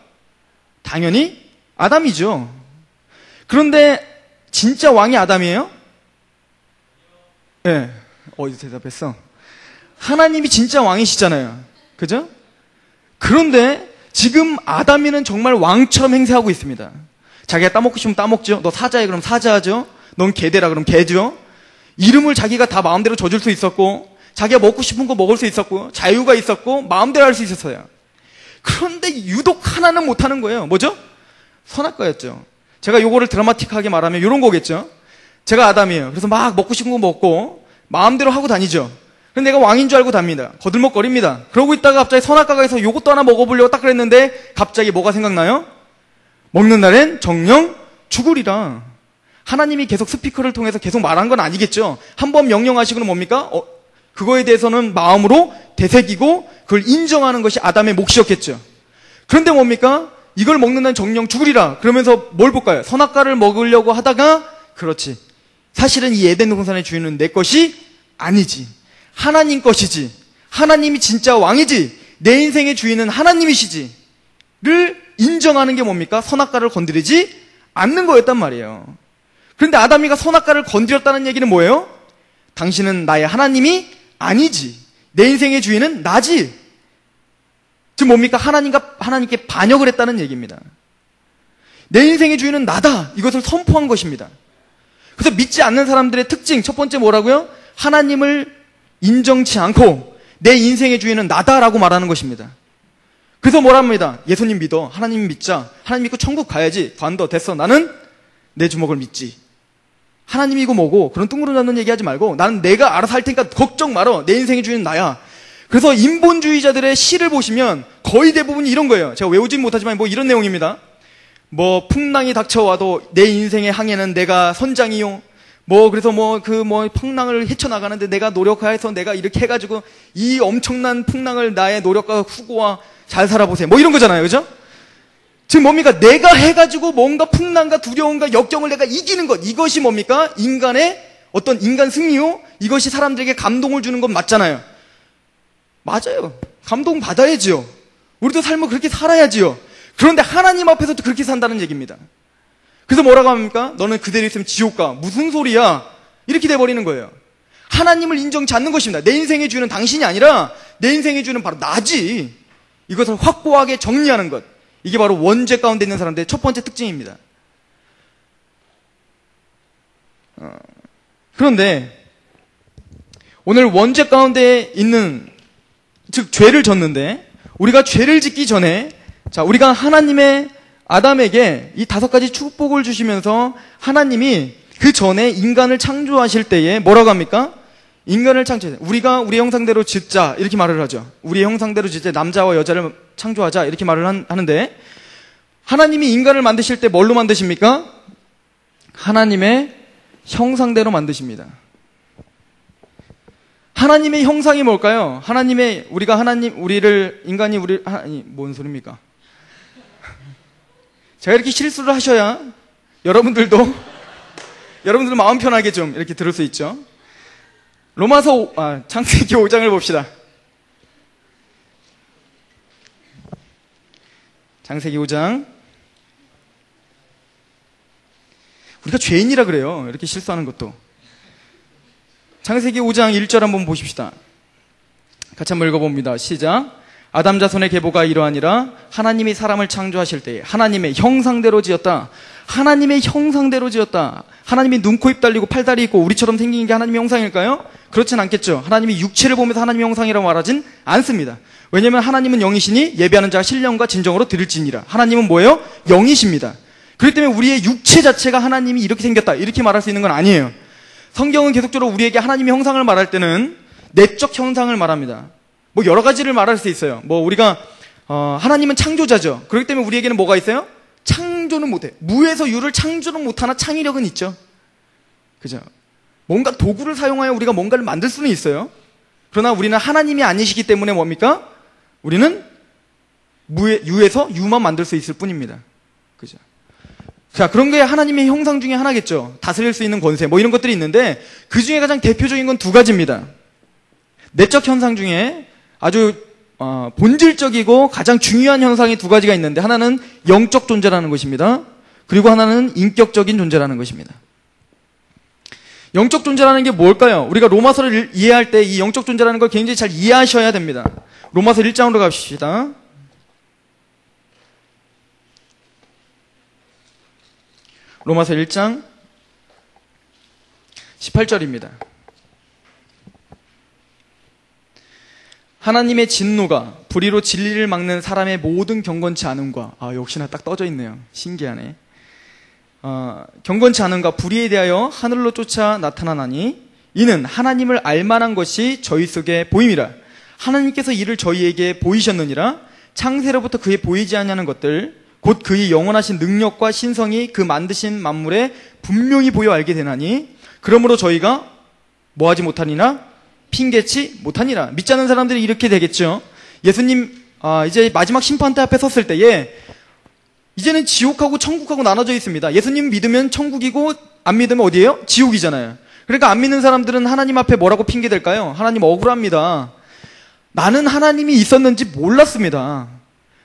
A: 당연히 아담이죠. 그런데 진짜 왕이 아담이에요? 네. 어디서 대답했어? 하나님이 진짜 왕이시잖아요. 그죠? 그런데 지금 아담이는 정말 왕처럼 행세하고 있습니다. 자기가 따먹고 싶으면 따먹죠. 너 사자해 그럼 사자하죠. 넌 개대라 그럼 개죠. 이름을 자기가 다 마음대로 져줄 수 있었고, 자기가 먹고 싶은 거 먹을 수 있었고, 자유가 있었고, 마음대로 할 수 있었어요. 그런데 유독 하나는 못하는 거예요. 뭐죠? 선악과였죠. 제가 요거를 드라마틱하게 말하면 이런 거겠죠. 제가 아담이에요. 그래서 막 먹고 싶은 거 먹고 마음대로 하고 다니죠. 근데 내가 왕인 줄 알고 답니다. 거들먹거립니다. 그러고 있다가 갑자기 선악과가 해서 요것도 하나 먹어보려고 딱 그랬는데 갑자기 뭐가 생각나요? 먹는 날엔 정령 죽으리라. 하나님이 계속 스피커를 통해서 계속 말한 건 아니겠죠. 한번 명령하시고는 뭡니까? 그거에 대해서는 마음으로 되새기고 그걸 인정하는 것이 아담의 몫이었겠죠. 그런데 뭡니까? 이걸 먹는 날 정령 죽으리라. 그러면서 뭘 볼까요? 선악과를 먹으려고 하다가 그렇지. 사실은 이 에덴 동산의 주인은 내 것이 아니지. 하나님 것이지. 하나님이 진짜 왕이지. 내 인생의 주인은 하나님이시지. 를 인정하는 게 뭡니까? 선악과를 건드리지 않는 거였단 말이에요. 그런데 아담이가 선악과를 건드렸다는 얘기는 뭐예요? 당신은 나의 하나님이 아니지. 내 인생의 주인은 나지. 즉 뭡니까? 하나님께 반역을 했다는 얘기입니다. 내 인생의 주인은 나다. 이것을 선포한 것입니다. 그래서 믿지 않는 사람들의 특징 첫 번째 뭐라고요? 하나님을 인정치 않고 내 인생의 주인은 나다라고 말하는 것입니다. 그래서 뭐랍니다. 예수님 믿어. 하나님 믿자. 하나님 믿고 천국 가야지. 관둬 됐어. 나는 내 주먹을 믿지. 하나님이고 뭐고 그런 뚱그러 잡는 얘기하지 말고 나는 내가 알아서 할 테니까 걱정 말어. 내 인생의 주인은 나야. 그래서 인본주의자들의 시를 보시면 거의 대부분이 이런 거예요. 제가 외우진 못하지만 뭐 이런 내용입니다. 뭐 풍랑이 닥쳐와도 내 인생의 항해는 내가 선장이요. 그래서 풍랑을 헤쳐나가는데 내가 노력해서 내가 이렇게 해가지고 이 엄청난 풍랑을 나의 노력과 후고와 잘 살아보세요. 뭐 이런 거잖아요. 그죠? 지금 뭡니까? 내가 해가지고 뭔가 풍랑과 두려움과 역경을 내가 이기는 것. 이것이 뭡니까? 인간의 어떤 인간 승리요? 이것이 사람들에게 감동을 주는 건 맞잖아요. 맞아요. 감동 받아야지요. 우리도 삶을 그렇게 살아야지요. 그런데 하나님 앞에서도 그렇게 산다는 얘기입니다. 그래서 뭐라고 합니까? 너는 그대로 있으면 지옥 가. 무슨 소리야? 이렇게 돼버리는 거예요. 하나님을 인정치 않는 것입니다. 내 인생의 주인은 당신이 아니라 내 인생의 주인은 바로 나지. 이것을 확고하게 정리하는 것. 이게 바로 원죄 가운데 있는 사람들의 첫 번째 특징입니다. 그런데 오늘 원죄 가운데 있는, 즉 죄를 졌는데 우리가 죄를 짓기 전에 우리가 하나님의 아담에게 이 5가지 축복을 주시면서 하나님이 그 전에 인간을 창조하실 때에 뭐라고 합니까? 인간을 창조해. 우리가 우리 형상대로 짓자 이렇게 말을 하죠. 우리 형상대로 짓자. 남자와 여자를 창조하자 이렇게 말을 하는데 하나님이 인간을 만드실 때 뭘로 만드십니까? 하나님의 형상대로 만드십니다. 하나님의 형상이 뭘까요? 뭔 소리입니까? 제가 이렇게 실수를 하셔야 여러분들도 마음 편하게 좀 이렇게 들을 수 있죠. 창세기 5장을 봅시다. 창세기 5장. 우리가 죄인이라 그래요. 이렇게 실수하는 것도. 창세기 5장 1절 한번 보십시다. 같이 한번 읽어봅니다. 시작. 아담 자손의 계보가 이러하니라. 하나님이 사람을 창조하실 때에 하나님의 형상대로 지었다. 하나님의 형상대로 지었다. 하나님이 눈, 코, 입 달리고 팔다리 있고 우리처럼 생긴 게 하나님의 형상일까요? 그렇진 않겠죠. 하나님이 육체를 보면서 하나님의 형상이라고 말하진 않습니다. 왜냐하면 하나님은 영이시니 예배하는 자가 신령과 진정으로 드릴지니라. 하나님은 뭐예요? 영이십니다. 그렇기 때문에 우리의 육체 자체가 하나님이 이렇게 생겼다 이렇게 말할 수 있는 건 아니에요. 성경은 계속적으로 우리에게 하나님의 형상을 말할 때는 내적 형상을 말합니다. 뭐 여러 가지를 말할 수 있어요. 뭐 우리가 하나님은 창조자죠. 그렇기 때문에 우리에게는 뭐가 있어요? 창조는 못해. 무에서 유를 창조는 못하나 창의력은 있죠. 그죠? 뭔가 도구를 사용하여 우리가 뭔가를 만들 수는 있어요. 그러나 우리는 하나님이 아니시기 때문에 뭡니까? 우리는 유에서 유만 만들 수 있을 뿐입니다. 그죠? 자, 그런 게 하나님의 형상 중에 하나겠죠. 다스릴 수 있는 권세, 뭐 이런 것들이 있는데, 그 중에 가장 대표적인 건 두 가지입니다. 내적 현상 중에 아주 본질적이고 가장 중요한 현상이 두 가지가 있는데, 하나는 영적 존재라는 것입니다. 그리고 하나는 인격적인 존재라는 것입니다. 영적 존재라는 게 뭘까요? 우리가 로마서를 이해할 때 이 영적 존재라는 걸 굉장히 잘 이해하셔야 됩니다. 로마서 1장으로 갑시다. 로마서 1장 18절입니다. 하나님의 진노가 불의로 진리를 막는 사람의 모든 경건치 않음과, 역시나 딱 떠져 있네요. 신기하네. 경건치 않음과 불의에 대하여 하늘로 쫓아 나타나나니 이는 하나님을 알만한 것이 저희 속에 보임이라. 하나님께서 이를 저희에게 보이셨느니라. 창세로부터 그의 보이지 아니하는 것들 곧 그의 영원하신 능력과 신성이 그 만드신 만물에 분명히 보여 알게 되나니 그러므로 저희가 뭐하지 못하니라? 핑계치 못하니라. 믿지 않는 사람들이 이렇게 되겠죠. 예수님 이제 마지막 심판대 앞에 섰을 때에 이제는 지옥하고 천국하고 나눠져 있습니다. 예수님 믿으면 천국이고 안 믿으면 어디예요? 지옥이잖아요. 그러니까 안 믿는 사람들은 하나님 앞에 뭐라고 핑계댈까요? 하나님 억울합니다. 나는 하나님이 있었는지 몰랐습니다.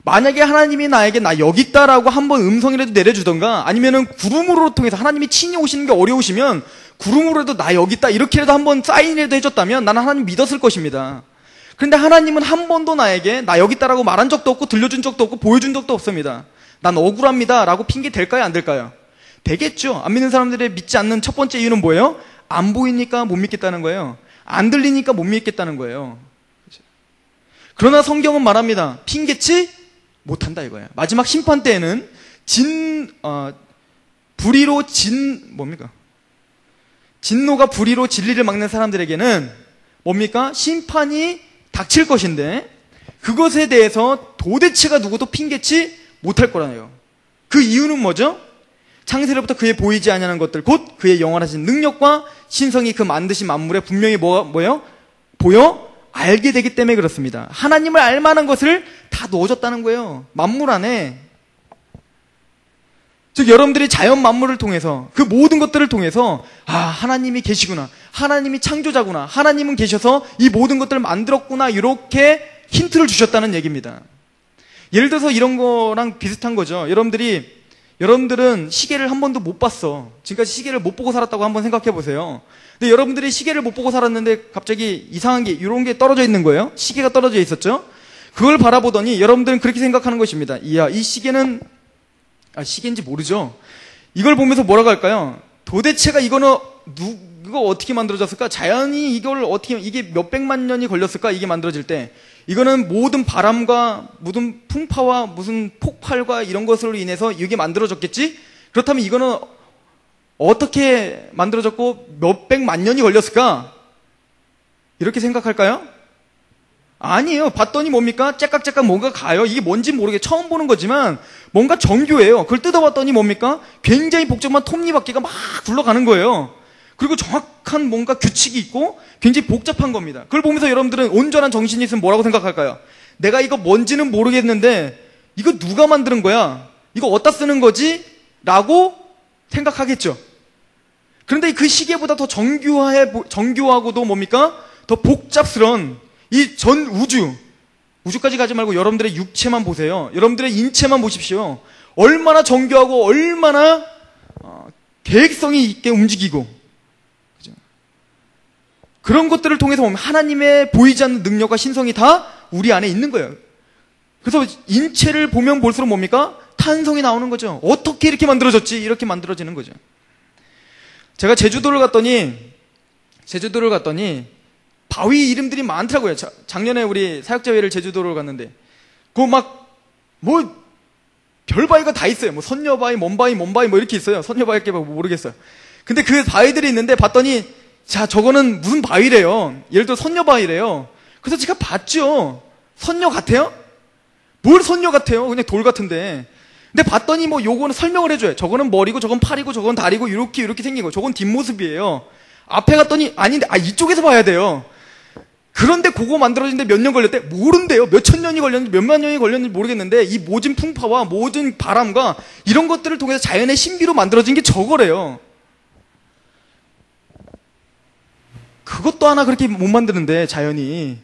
A: 만약에 하나님이 나에게 나 여기 있다라고 한번 음성이라도 내려주던가 아니면은 구름으로 통해서 하나님이 친히 오시는 게 어려우시면 구름으로라도 나 여기 있다 이렇게라도 한번 사인이라도 해줬다면 나는 하나님 믿었을 것입니다. 그런데 하나님은 한 번도 나에게 나 여기 있다라고 말한 적도 없고 들려준 적도 없고 보여준 적도 없습니다. 난 억울합니다 라고 핑계 될까요? 안 될까요? 되겠죠. 안 믿는 사람들의 믿지 않는 첫 번째 이유는 뭐예요? 안 보이니까 못 믿겠다는 거예요. 안 들리니까 못 믿겠다는 거예요. 그러나 성경은 말합니다. 핑계치 못한다 이거예요. 마지막 심판 때에는 불의로 진노가 불의로 진리를 막는 사람들에게는 뭡니까? 심판이 닥칠 것인데 그것에 대해서 도대체가 누구도 핑계치 못할 거라네요. 그 이유는 뭐죠? 창세로부터 그의 보이지 아니하는 것들 곧 그의 영원하신 능력과 신성이 그 만드신 만물에 분명히 뭐예요? 보여 알게 되기 때문에 그렇습니다. 하나님을 알만한 것을 다 넣어줬다는 거예요. 만물 안에. 즉 여러분들이 자연 만물을 통해서 그 모든 것들을 통해서 하나님이 계시구나. 하나님이 창조자구나. 하나님은 계셔서 이 모든 것들을 만들었구나. 이렇게 힌트를 주셨다는 얘기입니다. 예를 들어서 이런 거랑 비슷한 거죠. 여러분들은 시계를 한 번도 못 봤어. 지금까지 시계를 못 보고 살았다고 한번 생각해 보세요. 근데 여러분들이 시계를 못 보고 살았는데 갑자기 이상한 게 이런 게 떨어져 있는 거예요. 시계가 떨어져 있었죠. 그걸 바라보더니 여러분들은 그렇게 생각하는 것입니다. 이야, 이 시계는 시계인지 모르죠. 이걸 보면서 뭐라고 할까요? 도대체가 이거는 누가 어떻게 만들어졌을까? 자연이 이걸 어떻게 이게 몇백만 년이 걸렸을까? 이게 만들어질 때 이거는 모든 바람과 무슨 풍파와 무슨 폭발과 이런 것으로 인해서 이게 만들어졌겠지? 그렇다면 이거는 어떻게 만들어졌고 몇백만 년이 걸렸을까? 이렇게 생각할까요? 아니에요. 봤더니 뭡니까? 째깍째깍 뭔가 가요. 이게 뭔지 모르게 처음 보는 거지만 뭔가 정교해요. 그걸 뜯어봤더니 뭡니까? 굉장히 복잡한 톱니바퀴가 막 굴러가는 거예요. 그리고 정확한 뭔가 규칙이 있고 굉장히 복잡한 겁니다. 그걸 보면서 여러분들은 온전한 정신이 있으면 뭐라고 생각할까요? 내가 이거 뭔지는 모르겠는데 이거 누가 만드는 거야? 이거 어디다 쓰는 거지? 라고 생각하겠죠. 그런데 그 시계보다 더 정교하고도 뭡니까? 더 복잡스러운 이 전 우주까지 가지 말고 여러분들의 육체만 보세요. 여러분들의 인체만 보십시오. 얼마나 정교하고 얼마나 계획성이 있게 움직이고 그죠? 그런 것들을 통해서 보면 하나님의 보이지 않는 능력과 신성이 다 우리 안에 있는 거예요. 그래서 인체를 보면 볼수록 뭡니까? 탄성이 나오는 거죠. 어떻게 이렇게 만들어졌지? 이렇게 만들어지는 거죠. 제가 제주도를 갔더니 제주도를 갔더니 바위 이름들이 많더라고요. 작년에 우리 사역자회를 제주도를 갔는데 그 막 뭐 별바위가 다 있어요. 뭐 선녀바위, 먼바위 뭐 이렇게 있어요. 선녀바위께 모르겠어요. 근데 그 바위들이 있는데 봤더니 자, 저거는 무슨 바위래요. 예를 들어 선녀바위래요. 그래서 제가 봤죠. 선녀 같아요? 뭘 선녀 같아요? 그냥 돌 같은데. 근데 봤더니 뭐 요거는 설명을 해줘요. 저거는 머리고 저건 팔이고 저건 다리고 이렇게 생긴 거. 저건 뒷모습이에요. 앞에 갔더니 아닌데 이쪽에서 봐야 돼요. 그런데 그거 만들어지는데 몇 년 걸렸대? 모른대요. 몇천 년이 걸렸는지 몇만 년이 걸렸는지 모르겠는데 이 모든 풍파와 모든 바람과 이런 것들을 통해서 자연의 신비로 만들어진 게 저거래요. 그것도 하나 그렇게 못 만드는데 자연이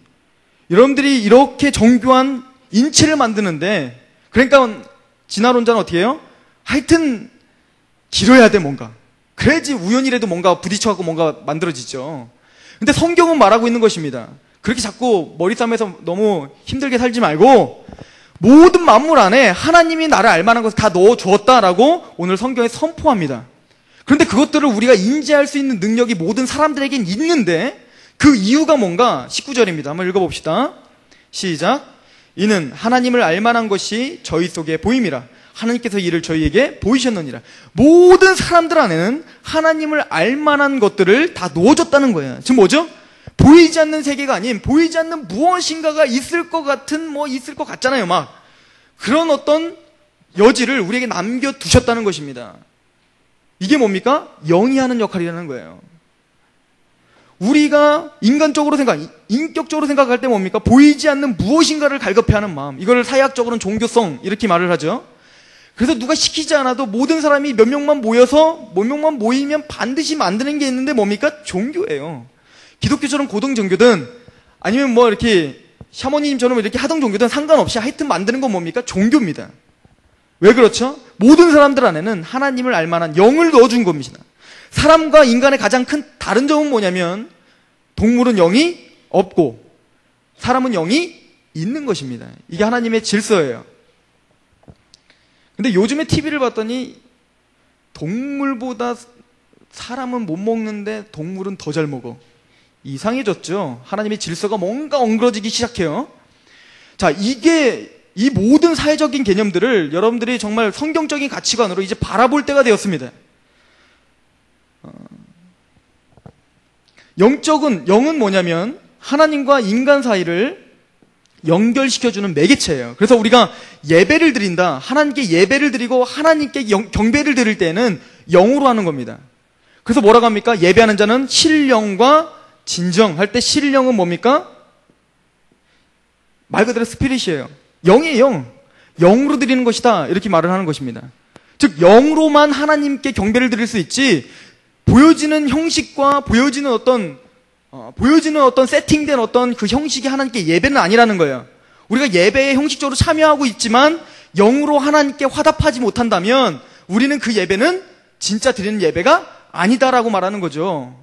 A: 여러분들이 이렇게 정교한 인체를 만드는데 그러니까 진화론자는 어떻게 해요? 하여튼 길어야 돼 뭔가. 그래야지 우연이라도 뭔가 부딪혀갖고 뭔가 만들어지죠. 근데 성경은 말하고 있는 것입니다. 그렇게 자꾸 머리 싸매서 너무 힘들게 살지 말고 모든 만물 안에 하나님이 나를 알만한 것을 다 넣어주었다라고 오늘 성경에 선포합니다. 그런데 그것들을 우리가 인지할 수 있는 능력이 모든 사람들에겐 있는데 그 이유가 뭔가 19절입니다. 한번 읽어봅시다. 시작. 이는 하나님을 알만한 것이 저희 속에 보임이라. 하나님께서 이를 저희에게 보이셨느니라. 모든 사람들 안에는 하나님을 알만한 것들을 다 넣어줬다는 거예요. 지금 뭐죠? 보이지 않는 세계가 아닌 보이지 않는 무엇인가가 있을 것 같은 있을 것 같잖아요. 막 그런 어떤 여지를 우리에게 남겨두셨다는 것입니다. 이게 뭡니까? 영이 하는 역할이라는 거예요. 우리가 인간적으로 인격적으로 생각할 때 뭡니까? 보이지 않는 무엇인가를 갈급해하는 마음. 이걸 사회학적으로는 종교성 이렇게 말을 하죠. 그래서 누가 시키지 않아도 모든 사람이 몇 명만 모이면 반드시 만드는 게 있는데 뭡니까? 종교예요. 기독교처럼 고등 종교든 아니면 이렇게 샤머니즘처럼 이렇게 하등 종교든 상관없이 하여튼 만드는 건 뭡니까? 종교입니다. 왜 그렇죠? 모든 사람들 안에는 하나님을 알만한 영을 넣어준 겁니다. 사람과 인간의 가장 큰 다른 점은 뭐냐면 동물은 영이 없고 사람은 영이 있는 것입니다. 이게 하나님의 질서예요. 근데 요즘에 TV를 봤더니 동물보다 사람은 못 먹는데 동물은 더 잘 먹어. 이상해졌죠. 하나님의 질서가 뭔가 엉그러지기 시작해요. 자, 이 모든 사회적인 개념들을 여러분들이 정말 성경적인 가치관으로 이제 바라볼 때가 되었습니다. 영은 뭐냐면 하나님과 인간 사이를 연결시켜주는 매개체예요. 그래서 우리가 예배를 드린다. 하나님께 예배를 드리고 하나님께 경배를 드릴 때는 영으로 하는 겁니다. 그래서 뭐라고 합니까? 예배하는 자는 신령과 진정 할 때 신령은 뭡니까? 말 그대로 스피릿이에요. 영이에요. 영으로 드리는 것이다. 이렇게 말을 하는 것입니다. 즉 영으로만 하나님께 경배를 드릴 수 있지 보여지는 형식과 보여지는 어떤 세팅된 어떤 그 형식이 하나님께 예배는 아니라는 거예요. 우리가 예배에 형식적으로 참여하고 있지만 영으로 하나님께 화답하지 못한다면 우리는 그 예배는 진짜 드리는 예배가 아니다라고 말하는 거죠.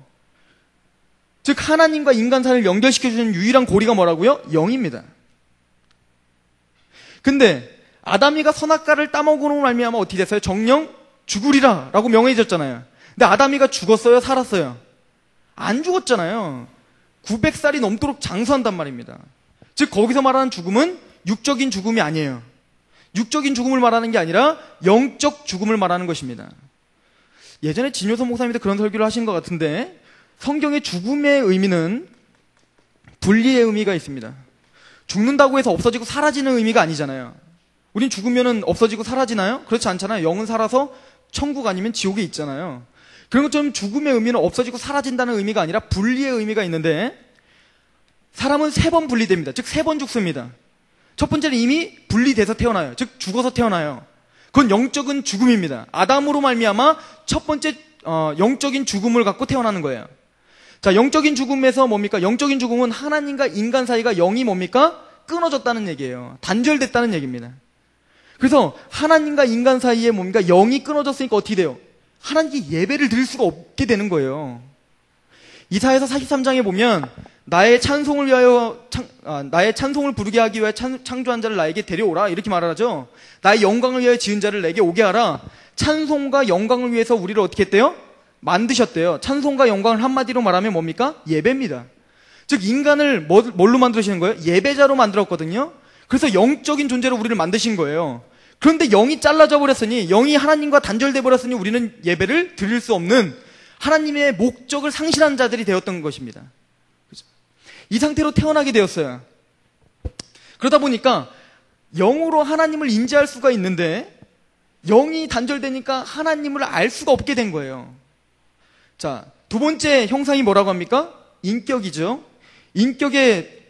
A: 즉 하나님과 인간 사이를 연결시켜주는 유일한 고리가 뭐라고요? 영입니다. 근데 아담이가 선악과를 따먹으로 말미암아 어떻게 됐어요? 정령 죽으리라 라고 명해졌잖아요. 근데 아담이가 죽었어요? 살았어요? 안 죽었잖아요. 900살이 넘도록 장수한단 말입니다. 즉 거기서 말하는 죽음은 육적인 죽음이 아니에요. 육적인 죽음을 말하는 게 아니라 영적 죽음을 말하는 것입니다. 예전에 진효선 목사님도 그런 설교를 하신 것 같은데 성경의 죽음의 의미는 분리의 의미가 있습니다. 죽는다고 해서 없어지고 사라지는 의미가 아니잖아요. 우린 죽으면 없어지고 사라지나요? 그렇지 않잖아요. 영은 살아서 천국 아니면 지옥에 있잖아요. 그런 것처럼 죽음의 의미는 없어지고 사라진다는 의미가 아니라 분리의 의미가 있는데 사람은 3번 분리됩니다. 즉 3번 죽습니다. 첫 번째는 이미 분리돼서 태어나요. 즉 죽어서 태어나요. 그건 영적인 죽음입니다. 아담으로 말미암아 첫 번째 영적인 죽음을 갖고 태어나는 거예요. 자, 영적인 죽음에서 뭡니까? 영적인 죽음은 하나님과 인간 사이가 영이 뭡니까? 끊어졌다는 얘기예요. 단절됐다는 얘기입니다. 그래서 하나님과 인간 사이에 뭡니까? 영이 끊어졌으니까 어떻게 돼요? 하나님께 예배를 드릴 수가 없게 되는 거예요. 이사야서 43장에 보면 나의 찬송을 부르게 하기 위하여 창조한 자를 나에게 데려오라 이렇게 말하죠. 나의 영광을 위하여 지은 자를 내게 오게 하라. 찬송과 영광을 위해서 우리를 어떻게 했대요? 만드셨대요. 찬송과 영광을 한마디로 말하면 뭡니까? 예배입니다. 즉 인간을 뭘로 만드시는 거예요? 예배자로 만들었거든요. 그래서 영적인 존재로 우리를 만드신 거예요. 그런데 영이 잘라져 버렸으니, 영이 하나님과 단절돼 버렸으니 우리는 예배를 드릴 수 없는 하나님의 목적을 상실한 자들이 되었던 것입니다. 그렇죠? 이 상태로 태어나게 되었어요. 그러다 보니까 영으로 하나님을 인지할 수가 있는데 영이 단절되니까 하나님을 알 수가 없게 된 거예요. 자, 두 번째 형상이 뭐라고 합니까? 인격이죠. 인격에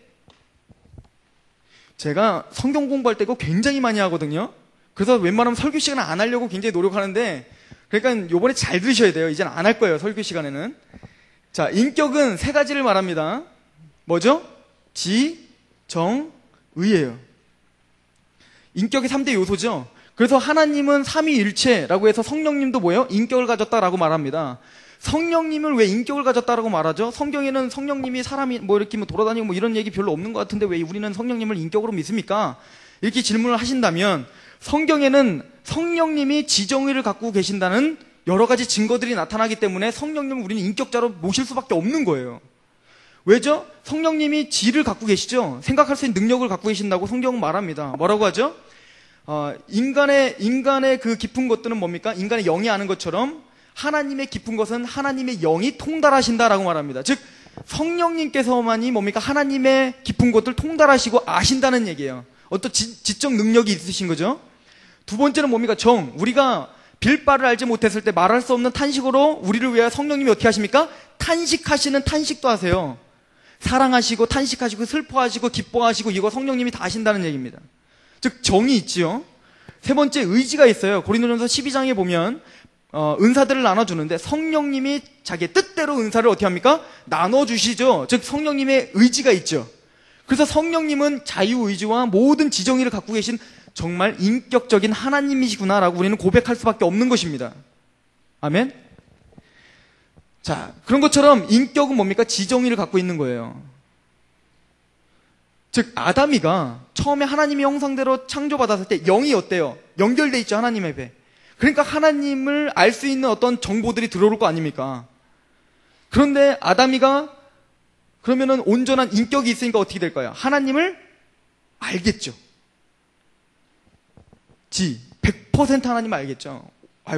A: 제가 성경 공부할 때 이거 굉장히 많이 하거든요. 그래서 웬만하면 설교 시간 안 하려고 굉장히 노력하는데, 그러니까 요번에 잘 들으셔야 돼요. 이제는 안 할 거예요, 설교 시간에는. 자, 인격은 세 가지를 말합니다. 뭐죠? 지, 정, 의예요. 인격의 3대 요소죠. 그래서 하나님은 삼위일체라고 해서 성령님도 뭐예요? 인격을 가졌다라고 말합니다. 성령님을 왜 인격을 가졌다라고 말하죠? 성경에는 성령님이 사람이 뭐 이렇게 뭐 돌아다니고 뭐 이런 얘기 별로 없는 것 같은데 왜 우리는 성령님을 인격으로 믿습니까? 이렇게 질문을 하신다면, 성경에는 성령님이 지정의를 갖고 계신다는 여러 가지 증거들이 나타나기 때문에 성령님을 우리는 인격자로 모실 수밖에 없는 거예요. 왜죠? 성령님이 지를 갖고 계시죠? 생각할 수 있는 능력을 갖고 계신다고 성경은 말합니다. 뭐라고 하죠? 인간의 그 깊은 것들은 뭡니까? 인간의 영이 아는 것처럼 하나님의 깊은 것은 하나님의 영이 통달하신다라고 말합니다. 즉 성령님께서만이 뭡니까? 하나님의 깊은 것들 통달하시고 아신다는 얘기예요. 어떤 지적 능력이 있으신 거죠. 두 번째는 뭡니까? 정. 우리가 빌바를 알지 못했을 때 말할 수 없는 탄식으로 우리를 위하여 성령님이 어떻게 하십니까? 탄식하시는 탄식도 하세요. 사랑하시고 탄식하시고 슬퍼하시고 기뻐하시고 이거 성령님이 다 하신다는 얘기입니다. 즉 정이 있지요. 세 번째 의지가 있어요. 고린도전서 12장에 보면 은사들을 나눠주는데 성령님이 자기의 뜻대로 은사를 어떻게 합니까? 나눠주시죠. 즉 성령님의 의지가 있죠. 그래서 성령님은 자유의지와 모든 지정의를 갖고 계신 정말 인격적인 하나님이시구나라고 우리는 고백할 수밖에 없는 것입니다. 아멘? 자, 그런 것처럼 인격은 뭡니까? 지정의를 갖고 있는 거예요. 즉 아담이가 처음에 하나님의 형상대로 창조받았을 때 영이 어때요? 연결돼 있죠, 하나님의 배. 그러니까 하나님을 알 수 있는 어떤 정보들이 들어올 거 아닙니까? 그런데 아담이가 그러면은 온전한 인격이 있으니까 어떻게 될까요? 하나님을 알겠죠. 100% 하나님을 알겠죠.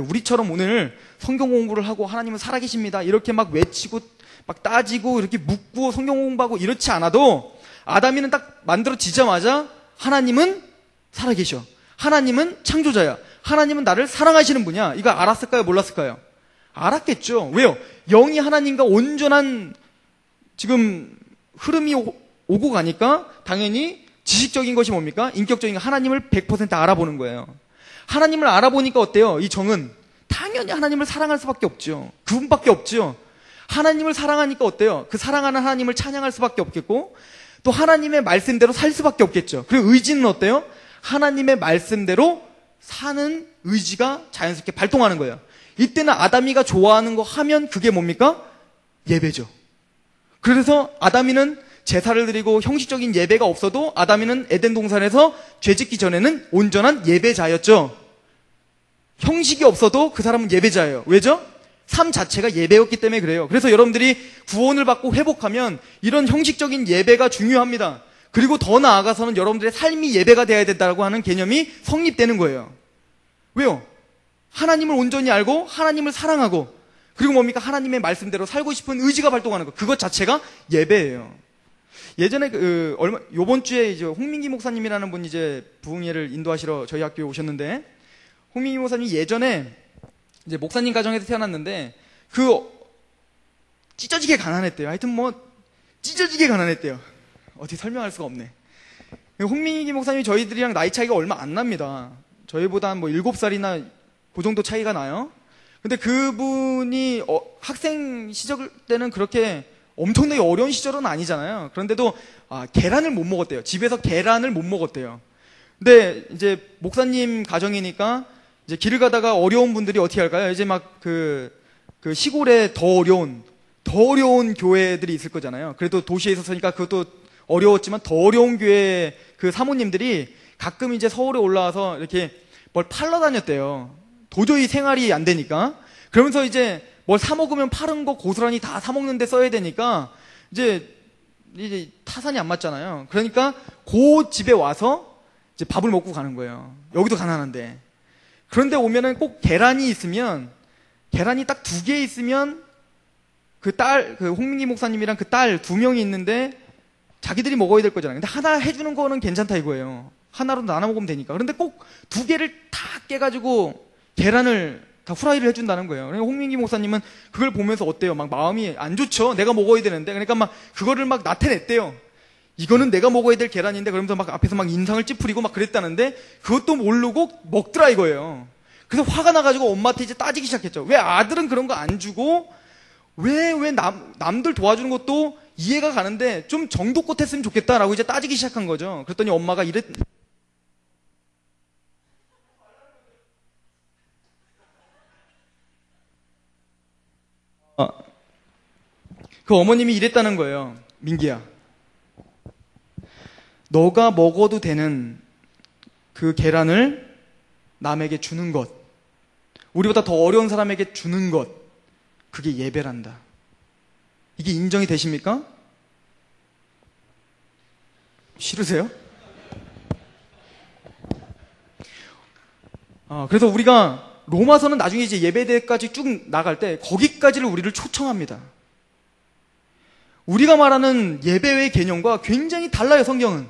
A: 우리처럼 오늘 성경 공부를 하고 하나님은 살아계십니다 이렇게 막 외치고 막 따지고 이렇게 묻고 성경 공부하고 이렇지 않아도 아담이는 딱 만들어지자마자 하나님은 살아계셔. 하나님은 창조자야. 하나님은 나를 사랑하시는 분이야. 이거 알았을까요? 몰랐을까요? 알았겠죠. 왜요? 영이 하나님과 온전한 지금 흐름이 오고 가니까 당연히 지식적인 것이 뭡니까? 인격적인 거 하나님을 100% 알아보는 거예요. 하나님을 알아보니까 어때요? 이 정은 당연히 하나님을 사랑할 수밖에 없죠. 그분밖에 없죠. 하나님을 사랑하니까 어때요? 그 사랑하는 하나님을 찬양할 수밖에 없겠고 또 하나님의 말씀대로 살 수밖에 없겠죠. 그리고 의지는 어때요? 하나님의 말씀대로 사는 의지가 자연스럽게 발동하는 거예요. 이때는 아담이가 좋아하는 거 하면 그게 뭡니까? 예배죠. 그래서 아담이는 제사를 드리고 형식적인 예배가 없어도 아담이는 에덴 동산에서 죄짓기 전에는 온전한 예배자였죠. 형식이 없어도 그 사람은 예배자예요. 왜죠? 삶 자체가 예배였기 때문에 그래요. 그래서 여러분들이 구원을 받고 회복하면 이런 형식적인 예배가 중요합니다. 그리고 더 나아가서는 여러분들의 삶이 예배가 되어야 된다고 하는 개념이 성립되는 거예요. 왜요? 하나님을 온전히 알고 하나님을 사랑하고 그리고 뭡니까? 하나님의 말씀대로 살고 싶은 의지가 발동하는 거. 그것 자체가 예배예요. 예전에 요번 주에 이제 홍민기 목사님이라는 분이 이제 부흥회를 인도하시러 저희 학교에 오셨는데 홍민기 목사님이 예전에 이제 목사님 가정에서 태어났는데 찢어지게 가난했대요. 하여튼 찢어지게 가난했대요. 어떻게 설명할 수가 없네. 홍민기 목사님이 저희들이랑 나이 차이가 얼마 안 납니다. 저희보다 한 7살이나 그 정도 차이가 나요. 근데 그분이 학생 시절 때는 그렇게 엄청나게 어려운 시절은 아니잖아요. 그런데도 계란을 못 먹었대요. 집에서 계란을 못 먹었대요. 근데 이제 목사님 가정이니까 이제 길을 가다가 어려운 분들이 어떻게 할까요? 이제 막 그 시골에 더 어려운 교회들이 있을 거잖아요. 그래도 도시에 있었으니까 그것도 어려웠지만 더 어려운 교회 그 사모님들이 가끔 이제 서울에 올라와서 이렇게 뭘 팔러 다녔대요. 도저히 생활이 안 되니까. 그러면서 이제 뭘 사 먹으면 파른 거 고스란히 다 사 먹는데 써야 되니까 이제 타산이 안 맞잖아요. 그러니까 그 집에 와서 이제 밥을 먹고 가는 거예요. 여기도 가난한데. 그런데 오면은 꼭 계란이 있으면, 계란이 딱 2개 있으면 그 홍민기 목사님이랑 그 딸 2명이 있는데 자기들이 먹어야 될 거잖아요. 근데 하나 해주는 거는 괜찮다 이거예요. 하나로 나눠 먹으면 되니까. 그런데 꼭 2개를 다 깨가지고 계란을 다 후라이를 해준다는 거예요. 그러니까 홍민기 목사님은 그걸 보면서 어때요? 막 마음이 안 좋죠? 내가 먹어야 되는데. 그러니까 막 그거를 막 나타냈대요. 이거는 내가 먹어야 될 계란인데, 그러면서 막 앞에서 막 인상을 찌푸리고 막 그랬다는데, 그것도 모르고 먹더라 이거예요. 그래서 화가 나가지고 엄마한테 이제 따지기 시작했죠. 왜 아들은 그런 거 안 주고, 왜 남들 도와주는 것도 이해가 가는데 좀 정도껏 했으면 좋겠다라고 이제 따지기 시작한 거죠. 그랬더니 엄마가 그 어머님이 이랬다는 거예요. 민기야, 너가 먹어도 되는 그 계란을 남에게 주는 것, 우리보다 더 어려운 사람에게 주는 것, 그게 예배란다. 이게 인정이 되십니까? 싫으세요? 그래서 우리가 로마서는 나중에 이제 예배대까지 쭉 나갈 때 거기까지를 우리를 초청합니다. 우리가 말하는 예배의 개념과 굉장히 달라요, 성경은.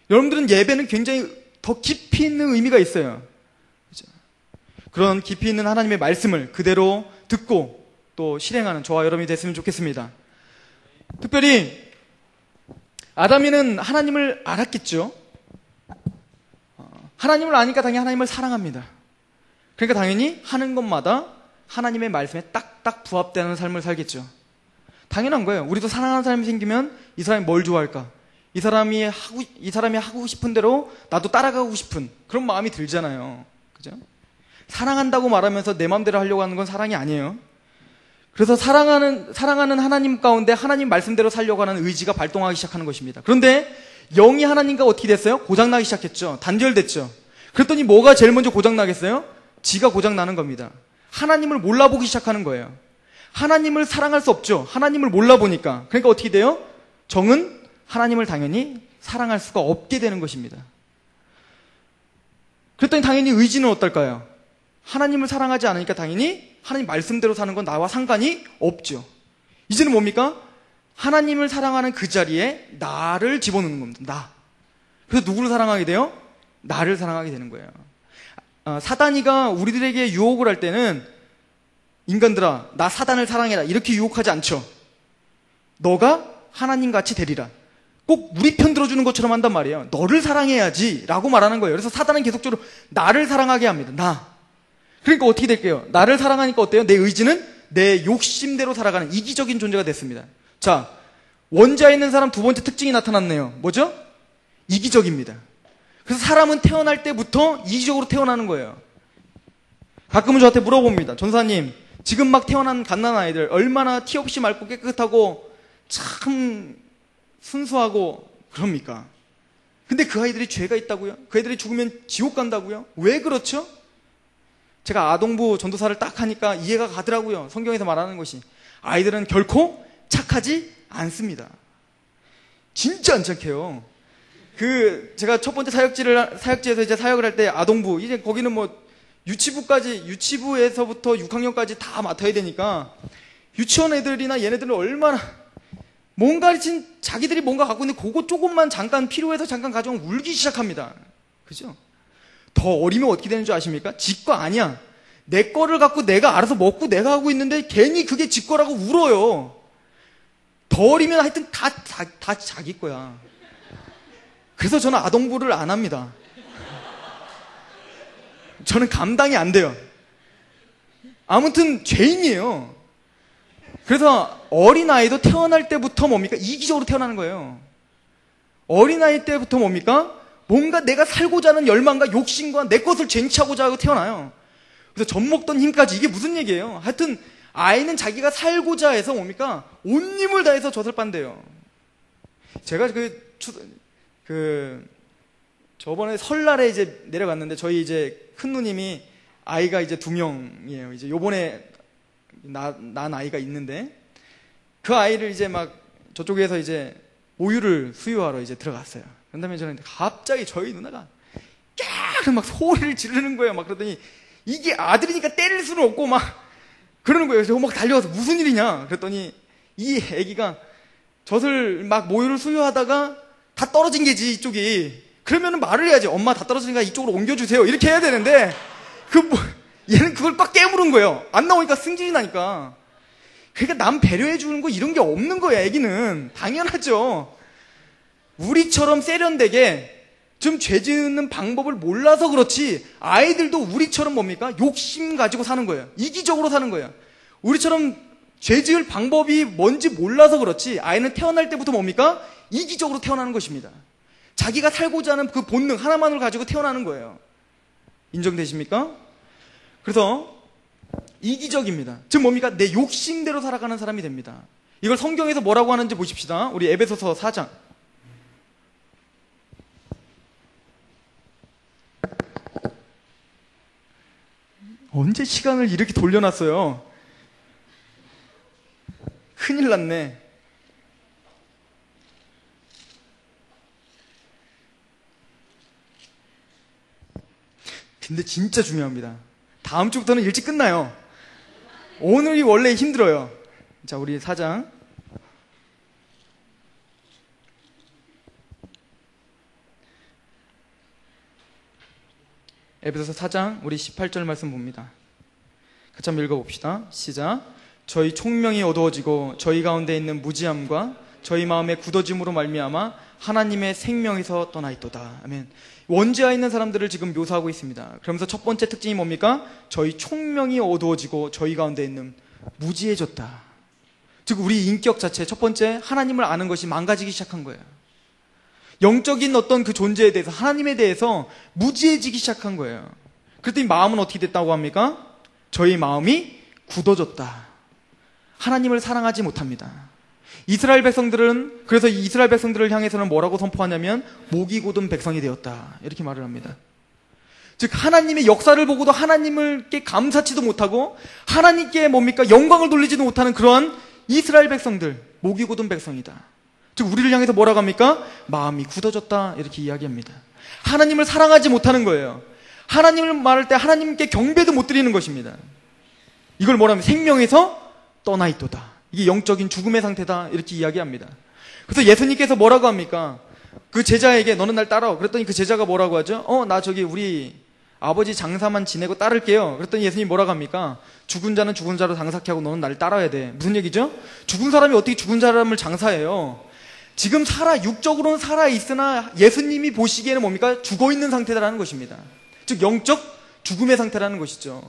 A: 여러분들은 예배는 굉장히 더 깊이 있는 의미가 있어요. 그렇죠? 그런 깊이 있는 하나님의 말씀을 그대로 듣고 또 실행하는 저와 여러분이 됐으면 좋겠습니다. 특별히 아담이는 하나님을 알았겠죠. 하나님을 아니까 당연히 하나님을 사랑합니다. 그러니까 당연히 하는 것마다 하나님의 말씀에 딱딱 부합되는 삶을 살겠죠. 당연한 거예요. 우리도 사랑하는 사람이 생기면 이 사람이 뭘 좋아할까? 이 사람이 하고 싶은 대로 나도 따라가고 싶은 그런 마음이 들잖아요. 그죠? 사랑한다고 말하면서 내 마음대로 하려고 하는 건 사랑이 아니에요. 그래서 사랑하는 하나님 가운데 하나님 말씀대로 살려고 하는 의지가 발동하기 시작하는 것입니다. 그런데 영이 하나님과 어떻게 됐어요? 고장나기 시작했죠. 단절됐죠. 그랬더니 뭐가 제일 먼저 고장나겠어요? 지가 고장나는 겁니다. 하나님을 몰라보기 시작하는 거예요. 하나님을 사랑할 수 없죠. 하나님을 몰라보니까. 그러니까 어떻게 돼요? 정은 하나님을 당연히 사랑할 수가 없게 되는 것입니다. 그랬더니 당연히 의지는 어떨까요? 하나님을 사랑하지 않으니까 당연히 하나님 말씀대로 사는 건 나와 상관이 없죠. 이제는 뭡니까? 하나님을 사랑하는 그 자리에 나를 집어넣는 겁니다. 나. 그래서 누구를 사랑하게 돼요? 나를 사랑하게 되는 거예요. 사단이가 우리들에게 유혹을 할 때는 인간들아, 나 사단을 사랑해라 이렇게 유혹하지 않죠. 너가 하나님같이 되리라. 꼭 우리 편 들어주는 것처럼 한단 말이에요. 너를 사랑해야지 라고 말하는 거예요. 그래서 사단은 계속적으로 나를 사랑하게 합니다. 나. 그러니까 어떻게 될게요? 나를 사랑하니까 어때요? 내 의지는 내 욕심대로 살아가는 이기적인 존재가 됐습니다. 자, 원자에 있는 사람 2번째 특징이 나타났네요. 뭐죠? 이기적입니다. 그래서 사람은 태어날 때부터 이기적으로 태어나는 거예요. 가끔은 저한테 물어봅니다. 전사님, 지금 막 태어난 갓난 아이들 얼마나 티 없이 맑고 깨끗하고 참 순수하고 그럽니까? 근데 그 아이들이 죄가 있다고요? 그 아이들이 죽으면 지옥 간다고요? 왜 그렇죠? 제가 아동부 전도사를 딱 하니까 이해가 가더라고요. 성경에서 말하는 것이. 아이들은 결코 착하지 않습니다. 진짜 안 착해요. 제가 첫 번째 사역지에서 이제 사역을 할 때 아동부, 이제 거기는 뭐 유치부에서부터 6학년까지 다 맡아야 되니까 유치원 애들이나 얘네들은 얼마나 뭔가 자기들이 뭔가 갖고 있는데 그거 조금만 잠깐 필요해서 잠깐 가져오면 울기 시작합니다. 그죠? 더 어리면 어떻게 되는 줄 아십니까? 지 거 아니야. 내 거를 갖고 내가 알아서 먹고 내가 하고 있는데 괜히 그게 지 거라고 울어요. 더 어리면 하여튼 다 자기 거야. 그래서 저는 아동부를 안 합니다. 저는 감당이 안 돼요. 아무튼 죄인이에요. 그래서 어린아이도 태어날 때부터 뭡니까? 이기적으로 태어나는 거예요. 어린아이 때부터 뭡니까? 뭔가 내가 살고자 하는 열망과 욕심과 내 것을 쟁취하고자 하고 태어나요. 그래서 젖먹던 힘까지. 이게 무슨 얘기예요? 하여튼 아이는 자기가 살고자 해서 뭡니까? 온 힘을 다해서 젖을 빤대요. 제가 저번에 설날에 이제 내려갔는데 저희 이제 큰 누님이 아이가 이제 2명이에요. 이제 요번에 낳은 아이가 있는데 그 아이를 이제 막 저쪽에서 이제 모유를 수유하러 이제 들어갔어요. 그런 다음에 저는 갑자기 저희 누나가 깍 막 소리를 지르는 거예요. 막 그러더니 이게 아들이니까 때릴 수는 없고 막 그러는 거예요. 그래서 막 달려와서 무슨 일이냐 그랬더니 이 애기가 젖을 막 모유를 수유하다가 다 떨어진 게지 이쪽이. 그러면은 말을 해야지. 엄마 다 떨어지니까 이쪽으로 옮겨주세요. 이렇게 해야 되는데 얘는 그걸 꽉 깨물은 거예요. 안 나오니까 승질이 나니까. 그러니까 남 배려해 주는 거 이런 게 없는 거야. 애기는 당연하죠. 우리처럼 세련되게 좀 죄 짓는 방법을 몰라서 그렇지 아이들도 우리처럼 뭡니까? 욕심 가지고 사는 거예요. 이기적으로 사는 거예요. 우리처럼 죄 지을 방법이 뭔지 몰라서 그렇지 아이는 태어날 때부터 뭡니까? 이기적으로 태어나는 것입니다. 자기가 살고자 하는 그 본능 하나만을 가지고 태어나는 거예요. 인정되십니까? 그래서 이기적입니다. 즉 뭡니까? 내 욕심대로 살아가는 사람이 됩니다. 이걸 성경에서 뭐라고 하는지 보십시다. 우리 에베소서 4장. 언제 시간을 이렇게 돌려놨어요? 큰일 났네. 근데 진짜 중요합니다. 다음 주부터는 일찍 끝나요. 오늘이 원래 힘들어요. 자, 우리 4장. 에베소서 4장 우리 18절 말씀 봅니다. 같이 한번 읽어봅시다. 시작. 저희 총명이 어두워지고 저희 가운데 있는 무지함과 저희 마음의 굳어짐으로 말미암아 하나님의 생명에서 떠나있도다. 아멘. 원죄와 있는 사람들을 지금 묘사하고 있습니다. 그러면서 첫 번째 특징이 뭡니까? 저희 총명이 어두워지고 저희 가운데 있는 무지해졌다. 즉 우리 인격 자체 첫 번째 하나님을 아는 것이 망가지기 시작한 거예요. 영적인 어떤 그 존재에 대해서 하나님에 대해서 무지해지기 시작한 거예요. 그랬더니 마음은 어떻게 됐다고 합니까? 저희 마음이 굳어졌다. 하나님을 사랑하지 못합니다. 이스라엘 백성들은 그래서 이스라엘 백성들을 향해서는 뭐라고 선포하냐면 목이 곧은 백성이 되었다. 이렇게 말을 합니다. 즉 하나님의 역사를 보고도 하나님께 감사치도 못하고 하나님께 뭡니까? 영광을 돌리지도 못하는 그러한 이스라엘 백성들, 목이 곧은 백성이다. 즉 우리를 향해서 뭐라고 합니까? 마음이 굳어졌다. 이렇게 이야기합니다. 하나님을 사랑하지 못하는 거예요. 하나님을 말할 때 하나님께 경배도 못 드리는 것입니다. 이걸 뭐라면 생명에서 떠나있도다. 이게 영적인 죽음의 상태다. 이렇게 이야기합니다. 그래서 예수님께서 뭐라고 합니까? 그 제자에게 너는 날 따라와. 그랬더니 그 제자가 뭐라고 하죠? 나 저기 우리 아버지 장사만 지내고 따를게요. 그랬더니 예수님이 뭐라고 합니까? 죽은 자는 죽은 자로 장사케 하고 너는 나를 따라야 돼. 무슨 얘기죠? 죽은 사람이 어떻게 죽은 사람을 장사해요? 지금 육적으로는 살아있으나 예수님이 보시기에는 뭡니까? 죽어있는 상태라는 것입니다. 즉 영적 죽음의 상태라는 것이죠.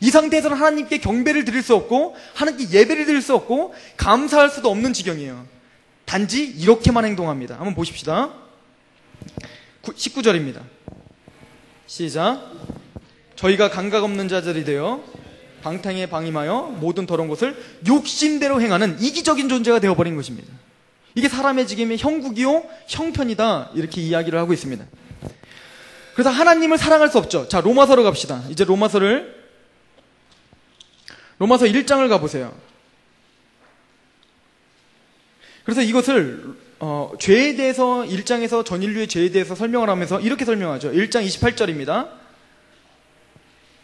A: 이 상태에서는 하나님께 경배를 드릴 수 없고 하나님께 예배를 드릴 수 없고 감사할 수도 없는 지경이에요. 단지 이렇게만 행동합니다. 한번 보십시다. 19절입니다. 시작. 저희가 감각 없는 자들이 되어 방탕에 방임하여 모든 더러운 것을 욕심대로 행하는 이기적인 존재가 되어버린 것입니다. 이게 사람의 지금의 형국이요 형편이다. 이렇게 이야기를 하고 있습니다. 그래서 하나님을 사랑할 수 없죠. 자, 로마서로 갑시다. 이제 로마서 1장을 가보세요. 그래서 이것을 죄에 대해서 1장에서 전 인류의 죄에 대해서 설명을 하면서 이렇게 설명하죠. 1장 28절입니다.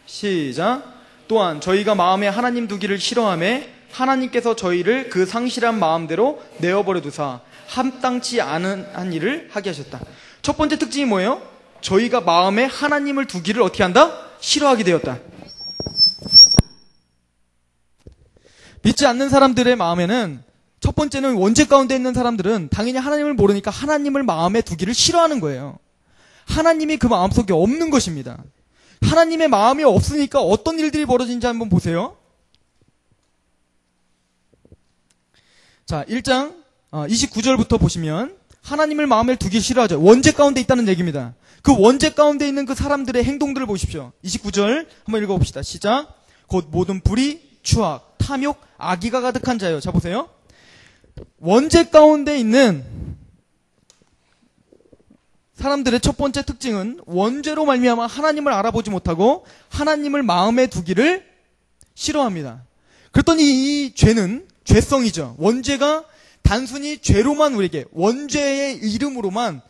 A: 시작. 또한 저희가 마음에 하나님 두기를 싫어하며 하나님께서 저희를 그 상실한 마음대로 내어버려 두사 합당치 않은 한 일을 하게 하셨다. 첫 번째 특징이 뭐예요? 저희가 마음에 하나님을 두기를 어떻게 한다? 싫어하게 되었다. 믿지 않는 사람들의 마음에는 첫 번째는 원죄 가운데 있는 사람들은 당연히 하나님을 모르니까 하나님을 마음에 두기를 싫어하는 거예요. 하나님이 그 마음속에 없는 것입니다. 하나님의 마음이 없으니까 어떤 일들이 벌어진지 한번 보세요. 자, 1장 29절부터 보시면 하나님을 마음에 두기 싫어하죠. 원죄 가운데 있다는 얘기입니다. 그 원죄 가운데 있는 그 사람들의 행동들을 보십시오. 29절 한번 읽어봅시다. 시작. 곧 모든 불의, 추악, 탐욕, 악의가 가득한 자요. 자, 보세요. 원죄 가운데 있는 사람들의 첫 번째 특징은 원죄로 말미암아 하나님을 알아보지 못하고 하나님을 마음에 두기를 싫어합니다. 그랬더니 이 죄는 죄성이죠. 원죄가 단순히 죄로만 우리에게, 원죄의 이름으로만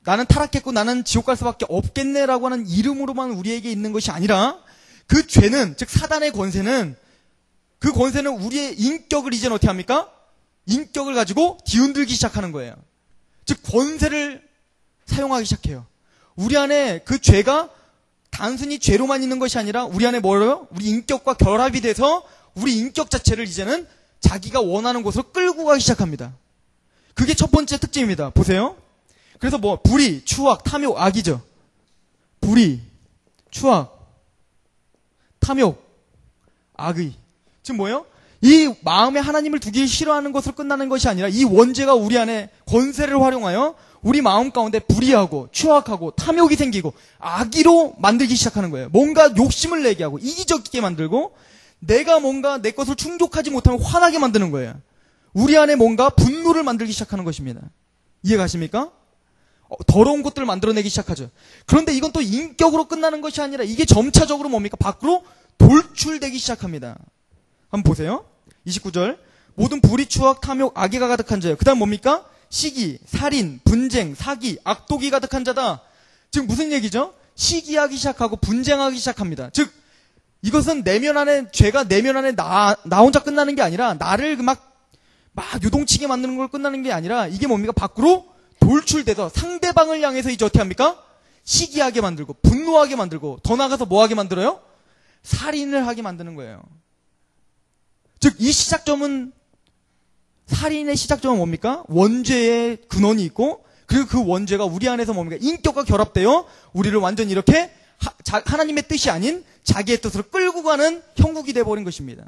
A: 나는 타락했고 나는 지옥 갈 수밖에 없겠네라고 하는 이름으로만 우리에게 있는 것이 아니라, 그 죄는, 즉 사단의 권세는, 그 권세는 우리의 인격을 이제는 어떻게 합니까? 인격을 가지고 뒤흔들기 시작하는 거예요. 즉 권세를 사용하기 시작해요. 우리 안에 그 죄가 단순히 죄로만 있는 것이 아니라 우리 안에 뭐예요? 우리 인격과 결합이 돼서 우리 인격 자체를 이제는 자기가 원하는 곳으로 끌고 가기 시작합니다. 그게 첫 번째 특징입니다. 보세요. 그래서 불의, 추악, 탐욕, 악이죠. 불의, 추악, 탐욕, 악의. 지금 뭐예요? 이 마음에 하나님을 두기 싫어하는 것으로 끝나는 것이 아니라 이 원죄가 우리 안에 권세를 활용하여 우리 마음 가운데 불의하고 추악하고 탐욕이 생기고 악의로 만들기 시작하는 거예요. 뭔가 욕심을 내게 하고 이기적이게 만들고 내가 뭔가 내 것을 충족하지 못하면 화나게 만드는 거예요. 우리 안에 뭔가 분노를 만들기 시작하는 것입니다. 이해가십니까? 더러운 것들을 만들어내기 시작하죠. 그런데 이건 또 인격으로 끝나는 것이 아니라 이게 점차적으로 뭡니까? 밖으로 돌출되기 시작합니다. 한번 보세요. 29절. 모든 불의, 추악, 탐욕, 악의가 가득한 자예요. 그 다음 뭡니까? 시기, 살인, 분쟁, 사기, 악독이 가득한 자다. 즉 무슨 얘기죠? 시기하기 시작하고 분쟁하기 시작합니다. 즉 이것은 내면 안에, 죄가 내면 안에 나 혼자 끝나는 게 아니라 나를 막 요동치게 만드는 걸 끝나는 게 아니라 이게 뭡니까? 밖으로 돌출돼서 상대방을 향해서 이제 어떻게 합니까? 시기하게 만들고 분노하게 만들고 더 나아가서 뭐하게 만들어요? 살인을 하게 만드는 거예요. 즉 이 시작점은, 살인의 시작점은 뭡니까? 원죄의 근원이 있고 그리고 그 원죄가 우리 안에서 뭡니까? 인격과 결합되어 우리를 완전히 이렇게 하나님의 뜻이 아닌 자기의 뜻으로 끌고 가는 형국이 돼버린 것입니다.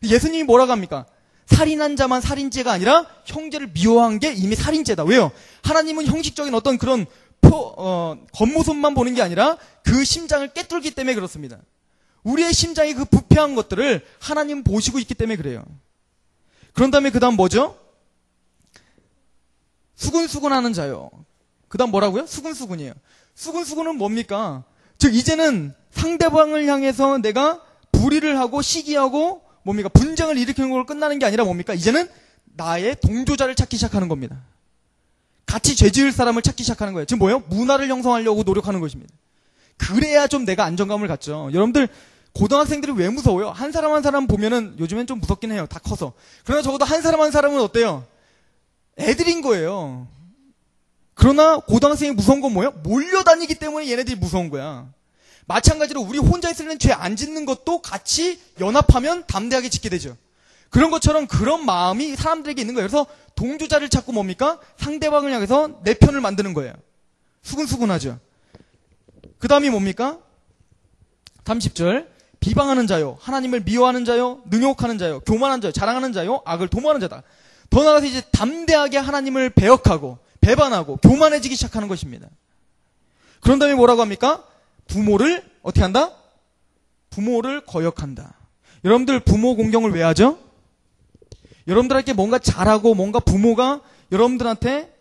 A: 예수님이 뭐라고 합니까? 살인한 자만 살인죄가 아니라 형제를 미워한 게 이미 살인죄다. 왜요? 하나님은 형식적인 어떤 그런 겉모습만 보는 게 아니라 그 심장을 꿰뚫기 때문에 그렇습니다. 우리의 심장이 그 부패한 것들을 하나님 보시고 있기 때문에 그래요. 그런 다음에 그 다음 뭐죠? 수근수근하는 자요. 그 다음 뭐라고요? 수근수근이에요. 수근수근은 뭡니까? 즉 이제는 상대방을 향해서 내가 불의를 하고 시기하고 뭡니까? 분쟁을 일으키는 걸 끝나는 게 아니라 뭡니까? 이제는 나의 동조자를 찾기 시작하는 겁니다. 같이 죄 지을 사람을 찾기 시작하는 거예요. 지금 뭐예요? 문화를 형성하려고 노력하는 것입니다. 그래야 좀 내가 안정감을 갖죠. 여러분들 고등학생들이 왜 무서워요? 한 사람 한 사람 보면은 요즘엔 좀 무섭긴 해요. 다 커서. 그러나 적어도 한 사람 한 사람은 어때요? 애들인 거예요. 그러나 고등학생이 무서운 건 뭐예요? 몰려다니기 때문에 얘네들이 무서운 거야. 마찬가지로 우리 혼자 있을 때는 죄 안 짓는 것도 같이 연합하면 담대하게 짓게 되죠. 그런 것처럼 그런 마음이 사람들에게 있는 거예요. 그래서 동조자를 찾고 뭡니까? 상대방을 향해서 내 편을 만드는 거예요. 수근수근하죠. 그 다음이 뭡니까? 30절. 비방하는 자요, 하나님을 미워하는 자요, 능욕하는 자요, 교만한 자요, 자랑하는 자요, 악을 도모하는 자다. 더 나아가서 이제 담대하게 하나님을 배역하고 배반하고 교만해지기 시작하는 것입니다. 그런 다음에 뭐라고 합니까? 부모를 어떻게 한다? 부모를 거역한다. 여러분들 부모 공경을 왜 하죠? 여러분들에게 뭔가 잘하고 뭔가 부모가 여러분들한테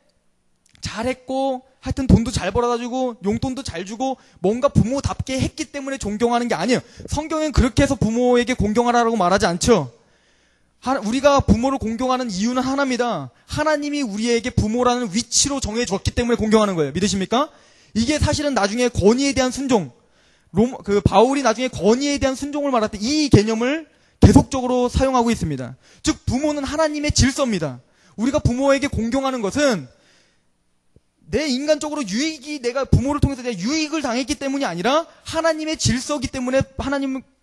A: 잘했고 하여튼 돈도 잘 벌어다 주고 용돈도 잘 주고 뭔가 부모답게 했기 때문에 존경하는 게 아니에요. 성경은 그렇게 해서 부모에게 공경하라고 말하지 않죠. 우리가 부모를 공경하는 이유는 하나입니다. 하나님이 우리에게 부모라는 위치로 정해줬기 때문에 공경하는 거예요. 믿으십니까? 이게 사실은 나중에 권위에 대한 순종, 바울이 나중에 권위에 대한 순종을 말할 때 이 개념을 계속적으로 사용하고 있습니다. 즉 부모는 하나님의 질서입니다. 우리가 부모에게 공경하는 것은 내 인간적으로 내가 부모를 통해서 내가 유익을 당했기 때문이 아니라 하나님의 질서이기 때문에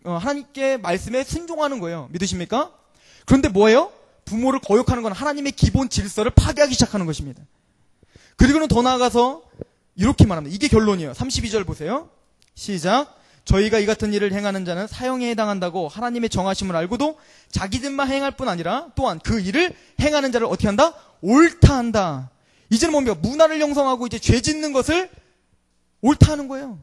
A: 하나님께 말씀에 순종하는 거예요. 믿으십니까? 그런데 뭐예요? 부모를 거역하는 건 하나님의 기본 질서를 파괴하기 시작하는 것입니다. 그리고는 더 나아가서 이렇게 말합니다. 이게 결론이에요. 32절 보세요. 시작. 저희가 이 같은 일을 행하는 자는 사형에 해당한다고 하나님의 정하심을 알고도 자기들만 행할 뿐 아니라 또한 그 일을 행하는 자를 어떻게 한다? 옳다 한다. 이제는 뭡니까? 문화를 형성하고 이제 죄 짓는 것을 옳다 하는 거예요.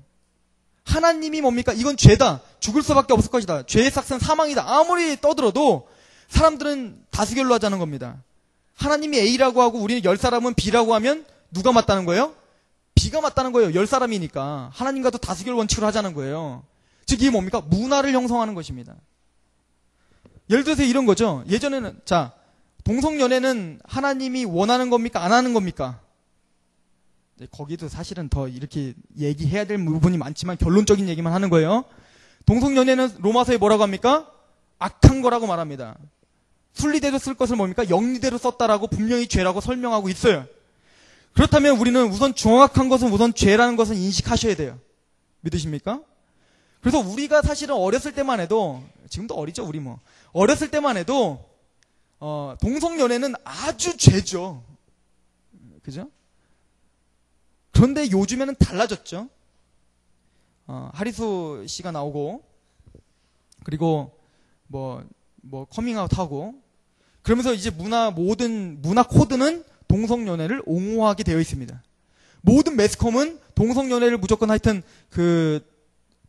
A: 하나님이 뭡니까? 이건 죄다. 죽을 수밖에 없을 것이다. 죄의 삭은 사망이다. 아무리 떠들어도 사람들은 다수결로 하자는 겁니다. 하나님이 A라고 하고 우리는 10사람은 B라고 하면 누가 맞다는 거예요? B가 맞다는 거예요. 10사람이니까. 하나님과도 다수결 원칙으로 하자는 거예요. 즉 이게 뭡니까? 문화를 형성하는 것입니다. 예를 들어서 이런 거죠. 예전에는, 자, 동성연애는 하나님이 원하는 겁니까? 안 하는 겁니까? 거기도 사실은 더 이렇게 얘기해야 될 부분이 많지만 결론적인 얘기만 하는 거예요. 동성연애는 로마서에 뭐라고 합니까? 악한 거라고 말합니다. 순리대로 쓸 것을 뭡니까? 영리대로 썼다라고 분명히 죄라고 설명하고 있어요. 그렇다면 우리는 우선 정확한 것은 우선 죄라는 것은 인식하셔야 돼요. 믿으십니까? 그래서 우리가 사실은 어렸을 때만 해도, 지금도 어리죠, 우리 뭐. 어렸을 때만 해도, 동성연애는 아주 죄죠. 그죠? 그런데 요즘에는 달라졌죠. 하리수 씨가 나오고, 그리고 커밍아웃 하고, 그러면서 이제 모든 문화 코드는 동성연애를 옹호하게 되어 있습니다. 모든 매스컴은 동성연애를 무조건 하여튼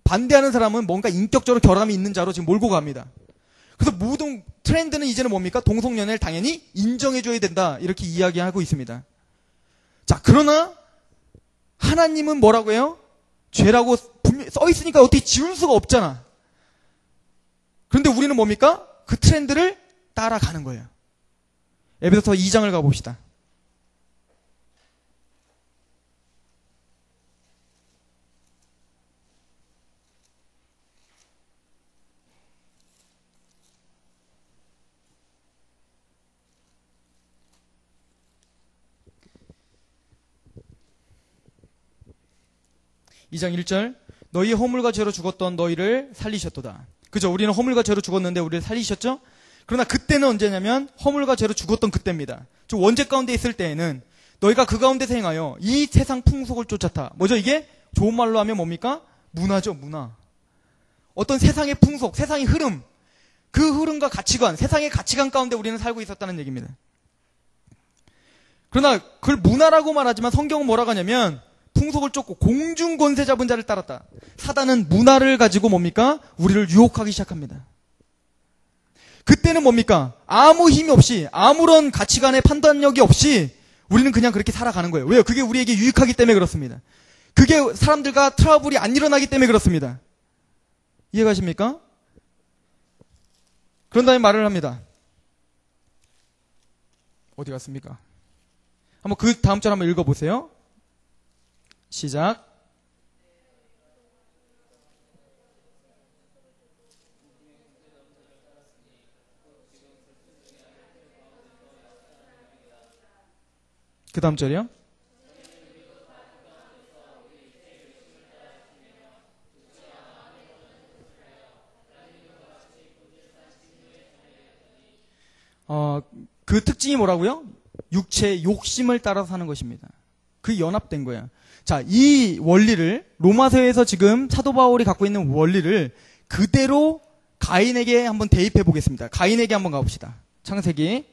A: 반대하는 사람은 뭔가 인격적으로 결함이 있는 자로 지금 몰고 갑니다. 그래서 모든 트렌드는 이제는 뭡니까? 동성연애를 당연히 인정해줘야 된다. 이렇게 이야기하고 있습니다. 자, 그러나 하나님은 뭐라고 해요? 죄라고 분명히 써 있으니까 어떻게 지울 수가 없잖아. 그런데 우리는 뭡니까? 그 트렌드를 따라가는 거예요. 에베소서 2장을 가봅시다. (2장 1절) 너희의 허물과 죄로 죽었던 너희를 살리셨도다. 그죠? 우리는 허물과 죄로 죽었는데 우리를 살리셨죠? 그러나 그때는 언제냐면 허물과 죄로 죽었던 그때입니다. 저 원죄 가운데 있을 때에는 너희가 그 가운데서 행하여 이 세상 풍속을 쫓았다. 뭐죠 이게? 좋은 말로 하면 뭡니까? 문화죠, 문화. 어떤 세상의 풍속, 세상의 흐름, 그 흐름과 가치관, 세상의 가치관 가운데 우리는 살고 있었다는 얘기입니다. 그러나 그걸 문화라고 말하지만 성경은 뭐라고 하냐면 풍속을 쫓고 공중 권세 잡은 자를 따랐다. 사단은 문화를 가지고 뭡니까? 우리를 유혹하기 시작합니다. 그때는 뭡니까? 아무 힘이 없이, 아무런 가치관의 판단력이 없이 우리는 그냥 그렇게 살아가는 거예요. 왜요? 그게 우리에게 유익하기 때문에 그렇습니다. 그게 사람들과 트러블이 안 일어나기 때문에 그렇습니다. 이해가십니까? 그런 다음에 말을 합니다. 어디 갔습니까? 한번 그 다음 절 한번 읽어보세요. 시작. 그 다음 절이요. 그 특징이 뭐라고요? 육체의 욕심을 따라 사는 것입니다. 그 연합된 거예요. 자, 이 원리를 로마서에서 지금 사도 바울이 갖고 있는 원리를 그대로 가인에게 한번 대입해 보겠습니다. 가인에게 한번 가봅시다. 창세기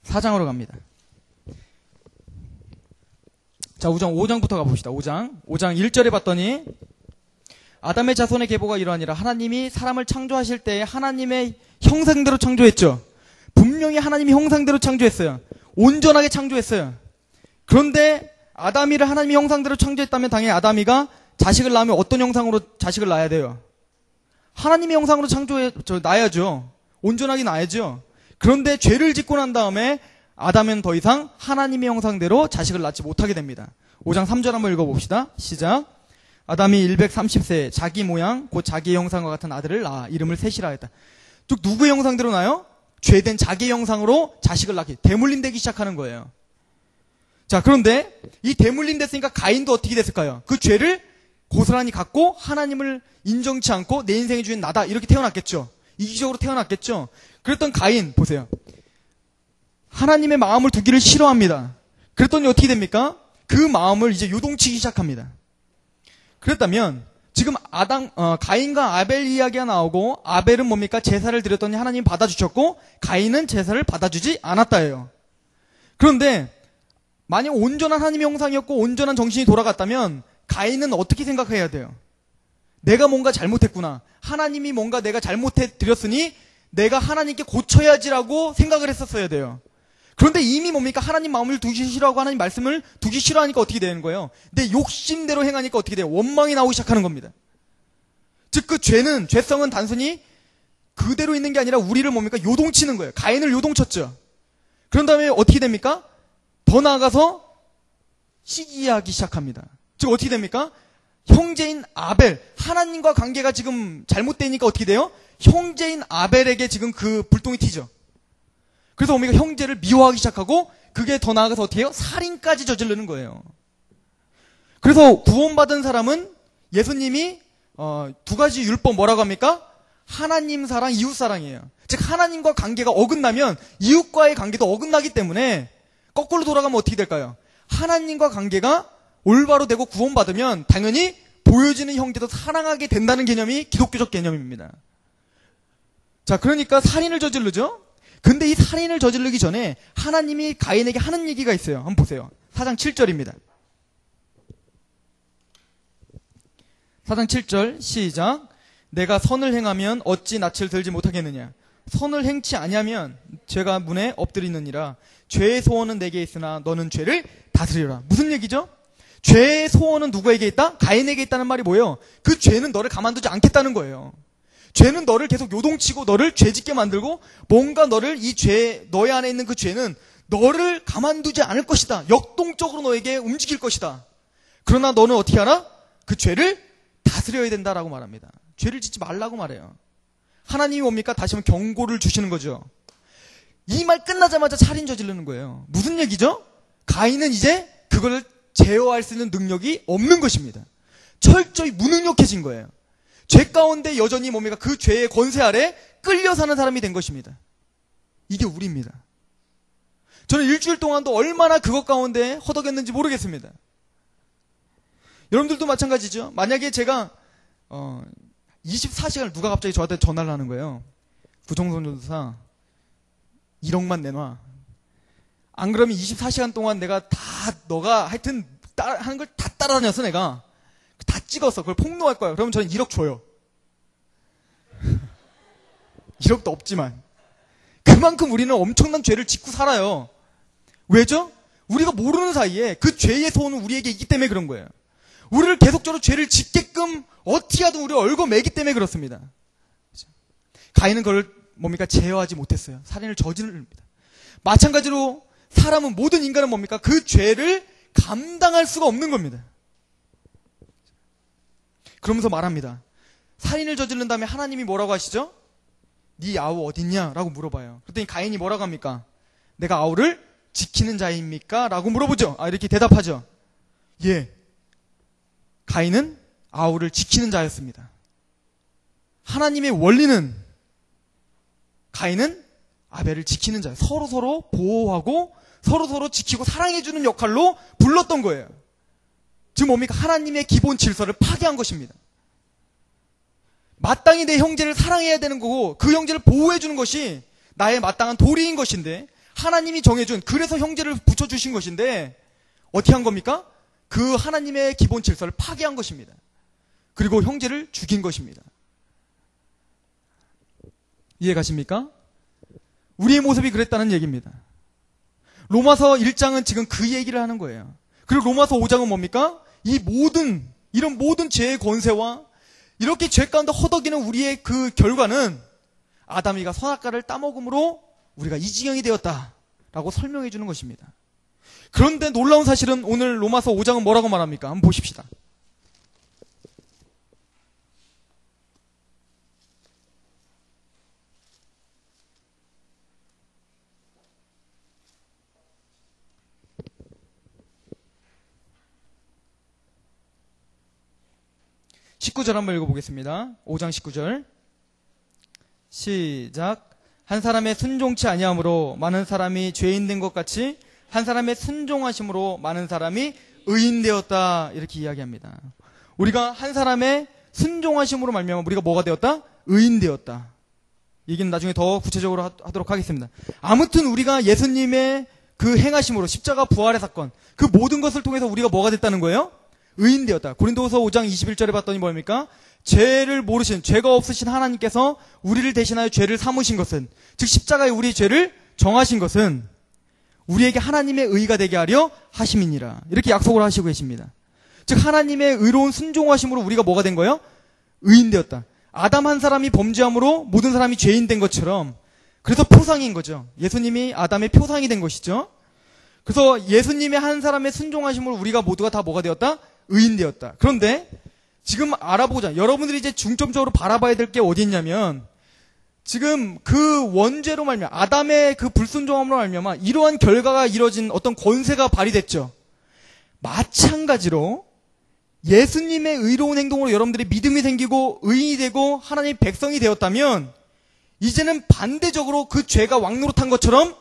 A: 4장으로 갑니다. 자, 5장부터 가봅시다. 5장 1절에 봤더니 아담의 자손의 계보가 이러하니라. 하나님이 사람을 창조하실 때 하나님의 형상대로 창조했죠. 분명히 하나님이 형상대로 창조했어요. 온전하게 창조했어요. 그런데 아담이를 하나님이 형상대로 창조했다면 당연히 아담이가 자식을 낳으면 어떤 형상으로 자식을 낳아야 돼요? 하나님의 형상으로 낳아야죠. 온전하게 낳아야죠. 그런데 죄를 짓고 난 다음에 아담은 더 이상 하나님의 형상대로 자식을 낳지 못하게 됩니다. 5장 3절 한번 읽어봅시다. 시작. 아담이 130세에 자기 모양 곧 자기의 형상과 같은 아들을 낳아 이름을 셋이라 했다. 즉 누구의 형상대로 낳아요? 죄된 자기의 형상으로 자식을 낳기, 대물림 되기 시작하는 거예요. 자, 그런데 이 대물림 됐으니까 가인도 어떻게 됐을까요? 그 죄를 고스란히 갖고 하나님을 인정치 않고 내 인생의 주인 나다 이렇게 태어났겠죠. 이기적으로 태어났겠죠. 그랬던 가인 보세요. 하나님의 마음을 두기를 싫어합니다. 그랬더니 어떻게 됩니까? 그 마음을 이제 요동치기 시작합니다. 그랬다면 지금 가인과 아벨 이야기가 나오고 아벨은 뭡니까? 제사를 드렸더니 하나님 받아주셨고 가인은 제사를 받아주지 않았다예요. 그런데 만약 온전한 하나님의 형상이었고 온전한 정신이 돌아갔다면 가인은 어떻게 생각해야 돼요? 내가 뭔가 잘못했구나. 하나님이 뭔가 내가 잘못해 드렸으니 내가 하나님께 고쳐야지라고 생각을 했었어야 돼요. 그런데 이미 뭡니까? 하나님 마음을 두기 싫어하고 하나님 말씀을 두기 싫어하니까 어떻게 되는 거예요? 내 욕심대로 행하니까 어떻게 돼요? 원망이 나오기 시작하는 겁니다. 즉 그 죄성은 단순히 그대로 있는 게 아니라 우리를 뭡니까? 요동치는 거예요. 가인을 요동쳤죠. 그런 다음에 어떻게 됩니까? 더 나아가서 시기하기 시작합니다. 즉 어떻게 됩니까? 형제인 아벨, 하나님과 관계가 지금 잘못되니까 어떻게 돼요? 형제인 아벨에게 지금 그 불똥이 튀죠. 그래서 뭡니까? 형제를 미워하기 시작하고 그게 더 나아가서 어떻게 해요? 살인까지 저지르는 거예요. 그래서 구원받은 사람은 예수님이 두 가지 율법 뭐라고 합니까? 하나님 사랑, 이웃 사랑이에요. 즉 하나님과 관계가 어긋나면 이웃과의 관계도 어긋나기 때문에 거꾸로 돌아가면 어떻게 될까요? 하나님과 관계가 올바로 되고 구원받으면 당연히 보여지는 형제도 사랑하게 된다는 개념이 기독교적 개념입니다. 자, 그러니까 살인을 저지르죠? 근데 이 살인을 저지르기 전에 하나님이 가인에게 하는 얘기가 있어요. 한번 보세요. 4장 7절입니다. 4장 7절 시작. 내가 선을 행하면 어찌 낯을 들지 못하겠느냐. 선을 행치 아니하면 죄가 문에 엎드리느니라. 죄의 소원은 내게 있으나 너는 죄를 다스리라. 무슨 얘기죠? 죄의 소원은 누구에게 있다? 가인에게 있다는 말이 뭐예요? 그 죄는 너를 가만두지 않겠다는 거예요. 죄는 너를 계속 요동치고 너를 죄짓게 만들고 뭔가 너의 안에 있는 그 죄는 너를 가만두지 않을 것이다. 역동적으로 너에게 움직일 것이다. 그러나 너는 어떻게 하라? 그 죄를 다스려야 된다라고 말합니다. 죄를 짓지 말라고 말해요. 하나님이 뭡니까? 다시 한번 경고를 주시는 거죠. 이 말 끝나자마자 살인 저지르는 거예요. 무슨 얘기죠? 가인은 이제 그걸 제어할 수 있는 능력이 없는 것입니다. 철저히 무능력해진 거예요. 죄 가운데 여전히 뭡니까? 그 죄의 권세 아래 끌려 사는 사람이 된 것입니다. 이게 우리입니다. 저는 일주일 동안도 얼마나 그것 가운데 허덕였는지 모르겠습니다. 여러분들도 마찬가지죠. 만약에 제가 24시간을 누가 갑자기 저한테 전화를 하는 거예요. 구정선 전도사 1억만 내놔. 안 그러면 24시간 동안 내가 너가 하여튼 하는 걸 다 따라다녀서 내가 다 찍었어. 그걸 폭로할 거야. 그러면 저는 1억 줘요. 1억도 없지만. 그만큼 우리는 엄청난 죄를 짓고 살아요. 왜죠? 우리가 모르는 사이에 그 죄의 소원은 우리에게 있기 때문에 그런 거예요. 우리를 계속적으로 죄를 짓게끔 어떻게 하든 우리를 얽어매기 때문에 그렇습니다. 가인은 그걸 뭡니까? 제어하지 못했어요. 살인을 저지릅니다. 마찬가지로 사람은, 모든 인간은 뭡니까? 그 죄를 감당할 수가 없는 겁니다. 그러면서 말합니다. 살인을 저지른 다음에 하나님이 뭐라고 하시죠? 네 아우 어딨냐? 라고 물어봐요. 그랬더니 가인이 뭐라고 합니까? 내가 아우를 지키는 자입니까? 라고 물어보죠. 이렇게 대답하죠. 예. 가인은 아우를 지키는 자였습니다. 하나님의 원리는 가인은 아벨을 지키는 자예요. 서로 보호하고 서로 지키고 사랑해주는 역할로 불렀던 거예요. 즉 뭡니까? 하나님의 기본 질서를 파괴한 것입니다. 마땅히 내 형제를 사랑해야 되는 거고 그 형제를 보호해주는 것이 나의 마땅한 도리인 것인데 하나님이 정해준, 그래서 형제를 붙여주신 것인데 어떻게 한 겁니까? 그 하나님의 기본 질서를 파괴한 것입니다. 그리고 형제를 죽인 것입니다. 이해 가십니까? 우리의 모습이 그랬다는 얘기입니다. 로마서 1장은 지금 그 얘기를 하는 거예요. 그리고 로마서 5장은 뭡니까? 이런 모든 죄의 권세와 이렇게 죄 가운데 허덕이는 우리의 그 결과는 아담이가 선악과를 따먹음으로 우리가 이 지경이 되었다라고 설명해 주는 것입니다. 그런데 놀라운 사실은 오늘 로마서 5장은 뭐라고 말합니까? 한번 보십시다. (19절) 한번 읽어보겠습니다. 5장 19절 시작. 한 사람의 순종치 아니함으로 많은 사람이 죄인 된 것 같이 한 사람의 순종하심으로 많은 사람이 의인 되었다. 이렇게 이야기합니다. 우리가 한 사람의 순종하심으로 말미암아 우리가 뭐가 되었다? 의인 되었다. 얘기는 나중에 더 구체적으로 하도록 하겠습니다. 아무튼 우리가 예수님의 그 행하심으로 십자가 부활의 사건, 그 모든 것을 통해서 우리가 뭐가 됐다는 거예요? 의인 되었다. 고린도후서 5장 21절에 봤더니 뭡니까? 죄를 모르신, 죄가 없으신 하나님께서 우리를 대신하여 죄를 삼으신 것은, 즉 십자가에 우리 죄를 정하신 것은 우리에게 하나님의 의가 되게 하려 하심이니라. 이렇게 약속을 하시고 계십니다. 즉 하나님의 의로운 순종하심으로 우리가 뭐가 된 거예요? 의인 되었다. 아담 한 사람이 범죄함으로 모든 사람이 죄인 된 것처럼, 그래서 표상인 거죠. 예수님이 아담의 표상이 된 것이죠. 그래서 예수님의 한 사람의 순종하심으로 우리가 모두가 다 뭐가 되었다? 의인 되었다. 그런데 지금 알아보자. 여러분들이 이제 중점적으로 바라봐야 될 게 어디 있냐면, 지금 그 원죄로 말미암아 아담의 그 불순종함으로 말미암아 이러한 결과가 이뤄진 어떤 권세가 발휘됐죠. 마찬가지로 예수님의 의로운 행동으로 여러분들이 믿음이 생기고 의인이 되고 하나님의 백성이 되었다면, 이제는 반대적으로 그 죄가 왕노릇한 것처럼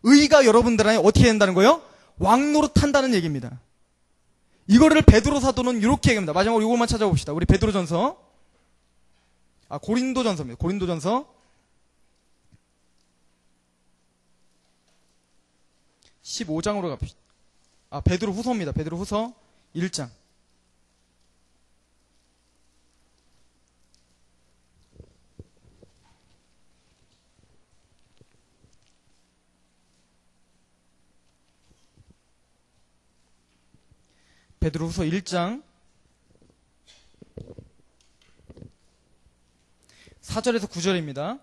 A: 의가 여러분들 안에 어떻게 된다는 거예요? 왕노릇한다는 얘기입니다. 이거를 베드로 사도는 이렇게 얘기합니다. 마지막으로 이것만 찾아봅시다. 우리 베드로전서, 고린도전서입니다. 고린도전서 15장으로 갑시다. 베드로 후서입니다. 베드로 후서 1장. 베드로 후서 1장 4절에서 9절입니다.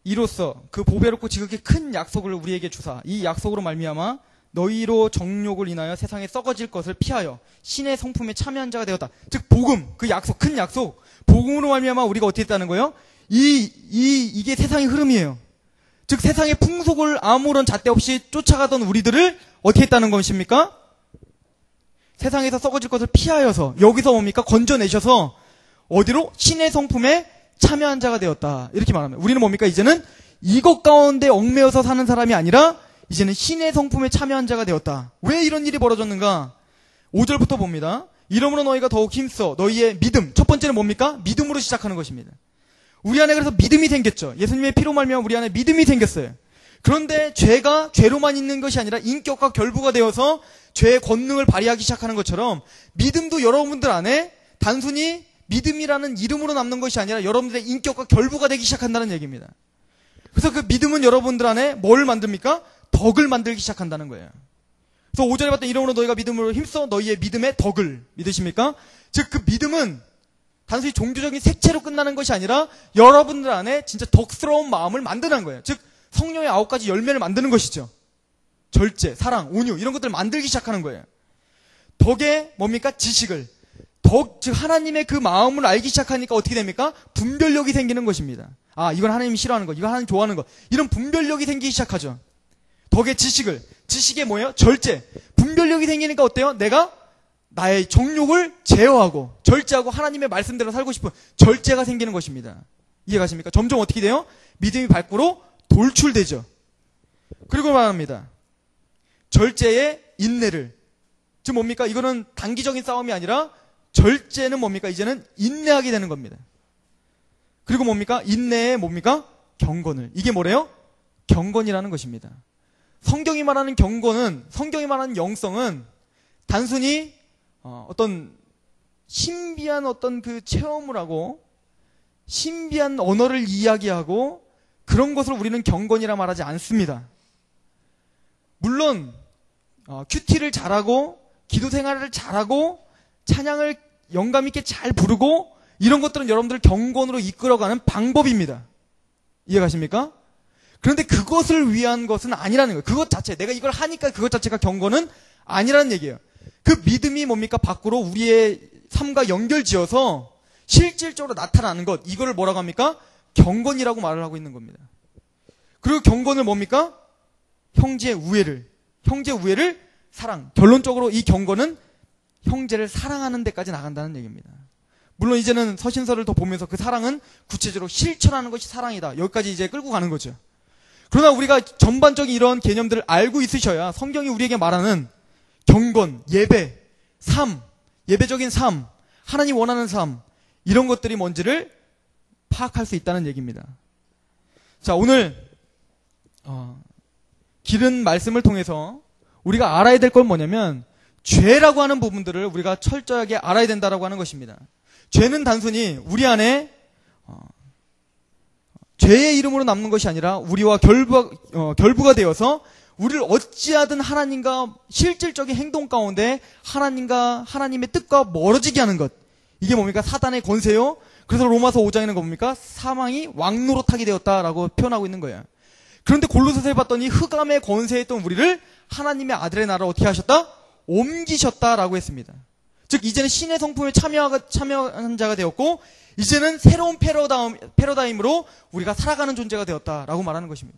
A: 이로써 그 보배롭고 지극히 큰 약속을 우리에게 주사 이 약속으로 말미암아 너희로 정욕을 인하여 세상에 썩어질 것을 피하여 신의 성품에 참여한 자가 되었다. 즉 복음, 그 약속, 큰 약속, 복음으로 말미암아 우리가 어떻게 했다는 거예요? 이게 세상의 흐름이에요. 즉 세상의 풍속을 아무런 잣대 없이 쫓아가던 우리들을 어떻게 했다는 것입니까? 세상에서 썩어질 것을 피하여서 여기서 뭡니까? 건져내셔서 어디로? 신의 성품에 참여한 자가 되었다. 이렇게 말합니다. 우리는 뭡니까? 이제는 이것 가운데 얽매여서 사는 사람이 아니라 이제는 신의 성품에 참여한 자가 되었다. 왜 이런 일이 벌어졌는가? 5절부터 봅니다. 이러므로 너희가 더욱 힘써 너희의 믿음. 첫 번째는 뭡니까? 믿음으로 시작하는 것입니다. 우리 안에 그래서 믿음이 생겼죠. 예수님의 피로 말미암아 우리 안에 믿음이 생겼어요. 그런데 죄가 죄로만 있는 것이 아니라 인격과 결부가 되어서 죄의 권능을 발휘하기 시작하는 것처럼 믿음도 여러분들 안에 단순히 믿음이라는 이름으로 남는 것이 아니라 여러분들의 인격과 결부가 되기 시작한다는 얘기입니다. 그래서 그 믿음은 여러분들 안에 뭘 만듭니까? 덕을 만들기 시작한다는 거예요. 그래서 5절에 봤던 이러므로 너희가 믿음으로 힘써 너희의 믿음의 덕을 믿으십니까? 즉 그 믿음은 단순히 종교적인 색채로 끝나는 것이 아니라 여러분들 안에 진짜 덕스러운 마음을 만드는 거예요. 즉 성령의 9가지 열매를 만드는 것이죠. 절제, 사랑, 온유 이런 것들을 만들기 시작하는 거예요. 덕에 뭡니까? 지식을. 즉 하나님의 그 마음을 알기 시작하니까 어떻게 됩니까? 분별력이 생기는 것입니다. 이건 하나님이 싫어하는 것, 이건 하나님 좋아하는 것, 이런 분별력이 생기기 시작하죠. 덕의 지식을. 지식이 뭐예요? 절제. 분별력이 생기니까 어때요? 내가 나의 정욕을 제어하고 절제하고 하나님의 말씀대로 살고 싶은 절제가 생기는 것입니다. 이해가십니까? 점점 어떻게 돼요? 믿음이 밖으로 돌출되죠. 그리고 말합니다. 절제의 인내를. 즉 뭡니까? 이거는 단기적인 싸움이 아니라 절제는 뭡니까? 이제는 인내하게 되는 겁니다. 그리고 뭡니까? 인내에 뭡니까? 경건을. 이게 뭐래요? 경건이라는 것입니다. 성경이 말하는 경건은, 성경이 말하는 영성은 단순히 어떤 신비한 어떤 그 체험을 하고 신비한 언어를 이야기하고 그런 것을 우리는 경건이라 말하지 않습니다. 물론 큐티를 잘하고 기도 생활을 잘하고 찬양을 영감 있게 잘 부르고 이런 것들은 여러분들을 경건으로 이끌어가는 방법입니다. 이해가십니까? 그런데 그것을 위한 것은 아니라는 거예요. 그것 자체, 내가 이걸 하니까 그것 자체가 경건은 아니라는 얘기예요. 그 믿음이 뭡니까? 밖으로 우리의 삶과 연결지어서 실질적으로 나타나는 것, 이거를 뭐라고 합니까? 경건이라고 말을 하고 있는 겁니다. 그리고 경건을 뭡니까? 형제의 우애를 사랑. 결론적으로 이 경건은 형제를 사랑하는 데까지 나간다는 얘기입니다. 물론 이제는 서신서를 더 보면서 그 사랑은 구체적으로 실천하는 것이 사랑이다. 여기까지 이제 끌고 가는 거죠. 그러나 우리가 전반적인 이런 개념들을 알고 있으셔야 성경이 우리에게 말하는 경건, 예배, 삶, 예배적인 삶, 하나님 원하는 삶, 이런 것들이 뭔지를 파악할 수 있다는 얘기입니다. 자, 오늘 길은 말씀을 통해서 우리가 알아야 될 건 뭐냐면 죄라고 하는 부분들을 우리가 철저하게 알아야 된다라고 하는 것입니다. 죄는 단순히 우리 안에 죄의 이름으로 남는 것이 아니라 우리와 결부가 되어서 우리를 어찌하든 하나님과 실질적인 행동 가운데 하나님의 뜻과 멀어지게 하는 것. 이게 뭡니까? 사단의 권세요. 그래서 로마서 5장에는 뭡니까? 사망이 왕노릇하게 되었다라고 표현하고 있는 거예요. 그런데 골로새서에 봤더니 흑암의 권세에 있던 우리를 하나님의 아들의 나라로 어떻게 하셨다? 옮기셨다라고 했습니다. 즉 이제는 신의 성품에 참여한 자가 되었고 이제는 새로운 패러다임으로 우리가 살아가는 존재가 되었다라고 말하는 것입니다.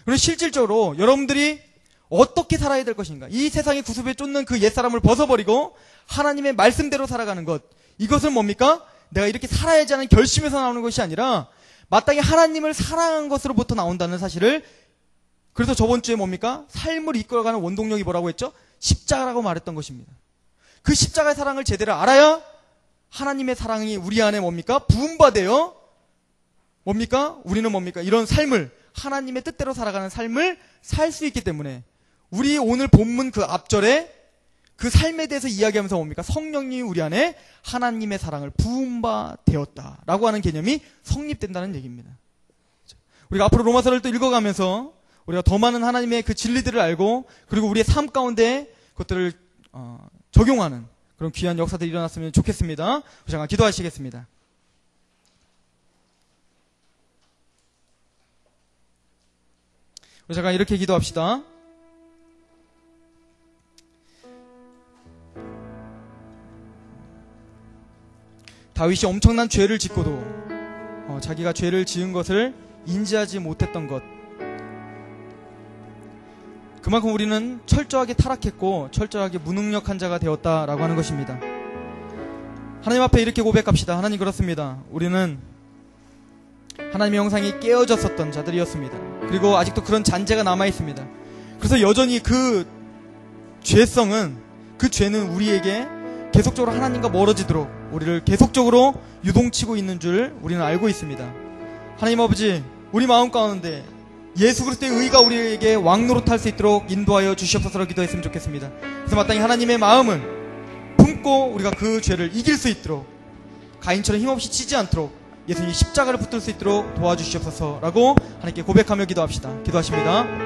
A: 그리고 실질적으로 여러분들이 어떻게 살아야 될 것인가? 이 세상의 구습에 쫓는 그 옛사람을 벗어버리고 하나님의 말씀대로 살아가는 것. 이것은 뭡니까? 내가 이렇게 살아야지 하는 결심에서 나오는 것이 아니라 마땅히 하나님을 사랑한 것으로부터 나온다는 사실을, 그래서 저번 주에 뭡니까? 삶을 이끌어가는 원동력이 뭐라고 했죠? 십자가라고 말했던 것입니다. 그 십자가의 사랑을 제대로 알아야 하나님의 사랑이 우리 안에 뭡니까? 부음받아요. 뭡니까? 우리는 뭡니까? 이런 삶을, 하나님의 뜻대로 살아가는 삶을 살 수 있기 때문에 우리 오늘 본문 그 앞절에 그 삶에 대해서 이야기하면서 뭡니까? 성령님이 우리 안에 하나님의 사랑을 부음받았다라고 하는 개념이 성립된다는 얘기입니다. 우리가 앞으로 로마서를 또 읽어가면서 우리가 더 많은 하나님의 그 진리들을 알고 그리고 우리의 삶 가운데 그것들을 적용하는 그런 귀한 역사들이 일어났으면 좋겠습니다. 잠깐 기도하시겠습니다. 우리 잠깐 이렇게 기도합시다. 다윗이 엄청난 죄를 짓고도 자기가 죄를 지은 것을 인지하지 못했던 것, 그만큼 우리는 철저하게 타락했고 철저하게 무능력한 자가 되었다라고 하는 것입니다. 하나님 앞에 이렇게 고백합시다. 하나님, 그렇습니다. 우리는 하나님의 형상이 깨어졌었던 자들이었습니다. 그리고 아직도 그런 잔재가 남아있습니다. 그래서 여전히 그 죄성은, 그 죄는 우리에게 계속적으로 하나님과 멀어지도록 우리를 계속적으로 유동치고 있는 줄 우리는 알고 있습니다. 하나님 아버지, 우리 마음 가운데 예수 그리스도의 의가 우리에게 왕노릇할 수 있도록 인도하여 주시옵소서로 기도했으면 좋겠습니다. 그래서 마땅히 하나님의 마음을 품고 우리가 그 죄를 이길 수 있도록, 가인처럼 힘없이 치지 않도록 예수님이 십자가를 붙들 수 있도록 도와주시옵소서라고 하나님께 고백하며 기도합시다. 기도하십니다.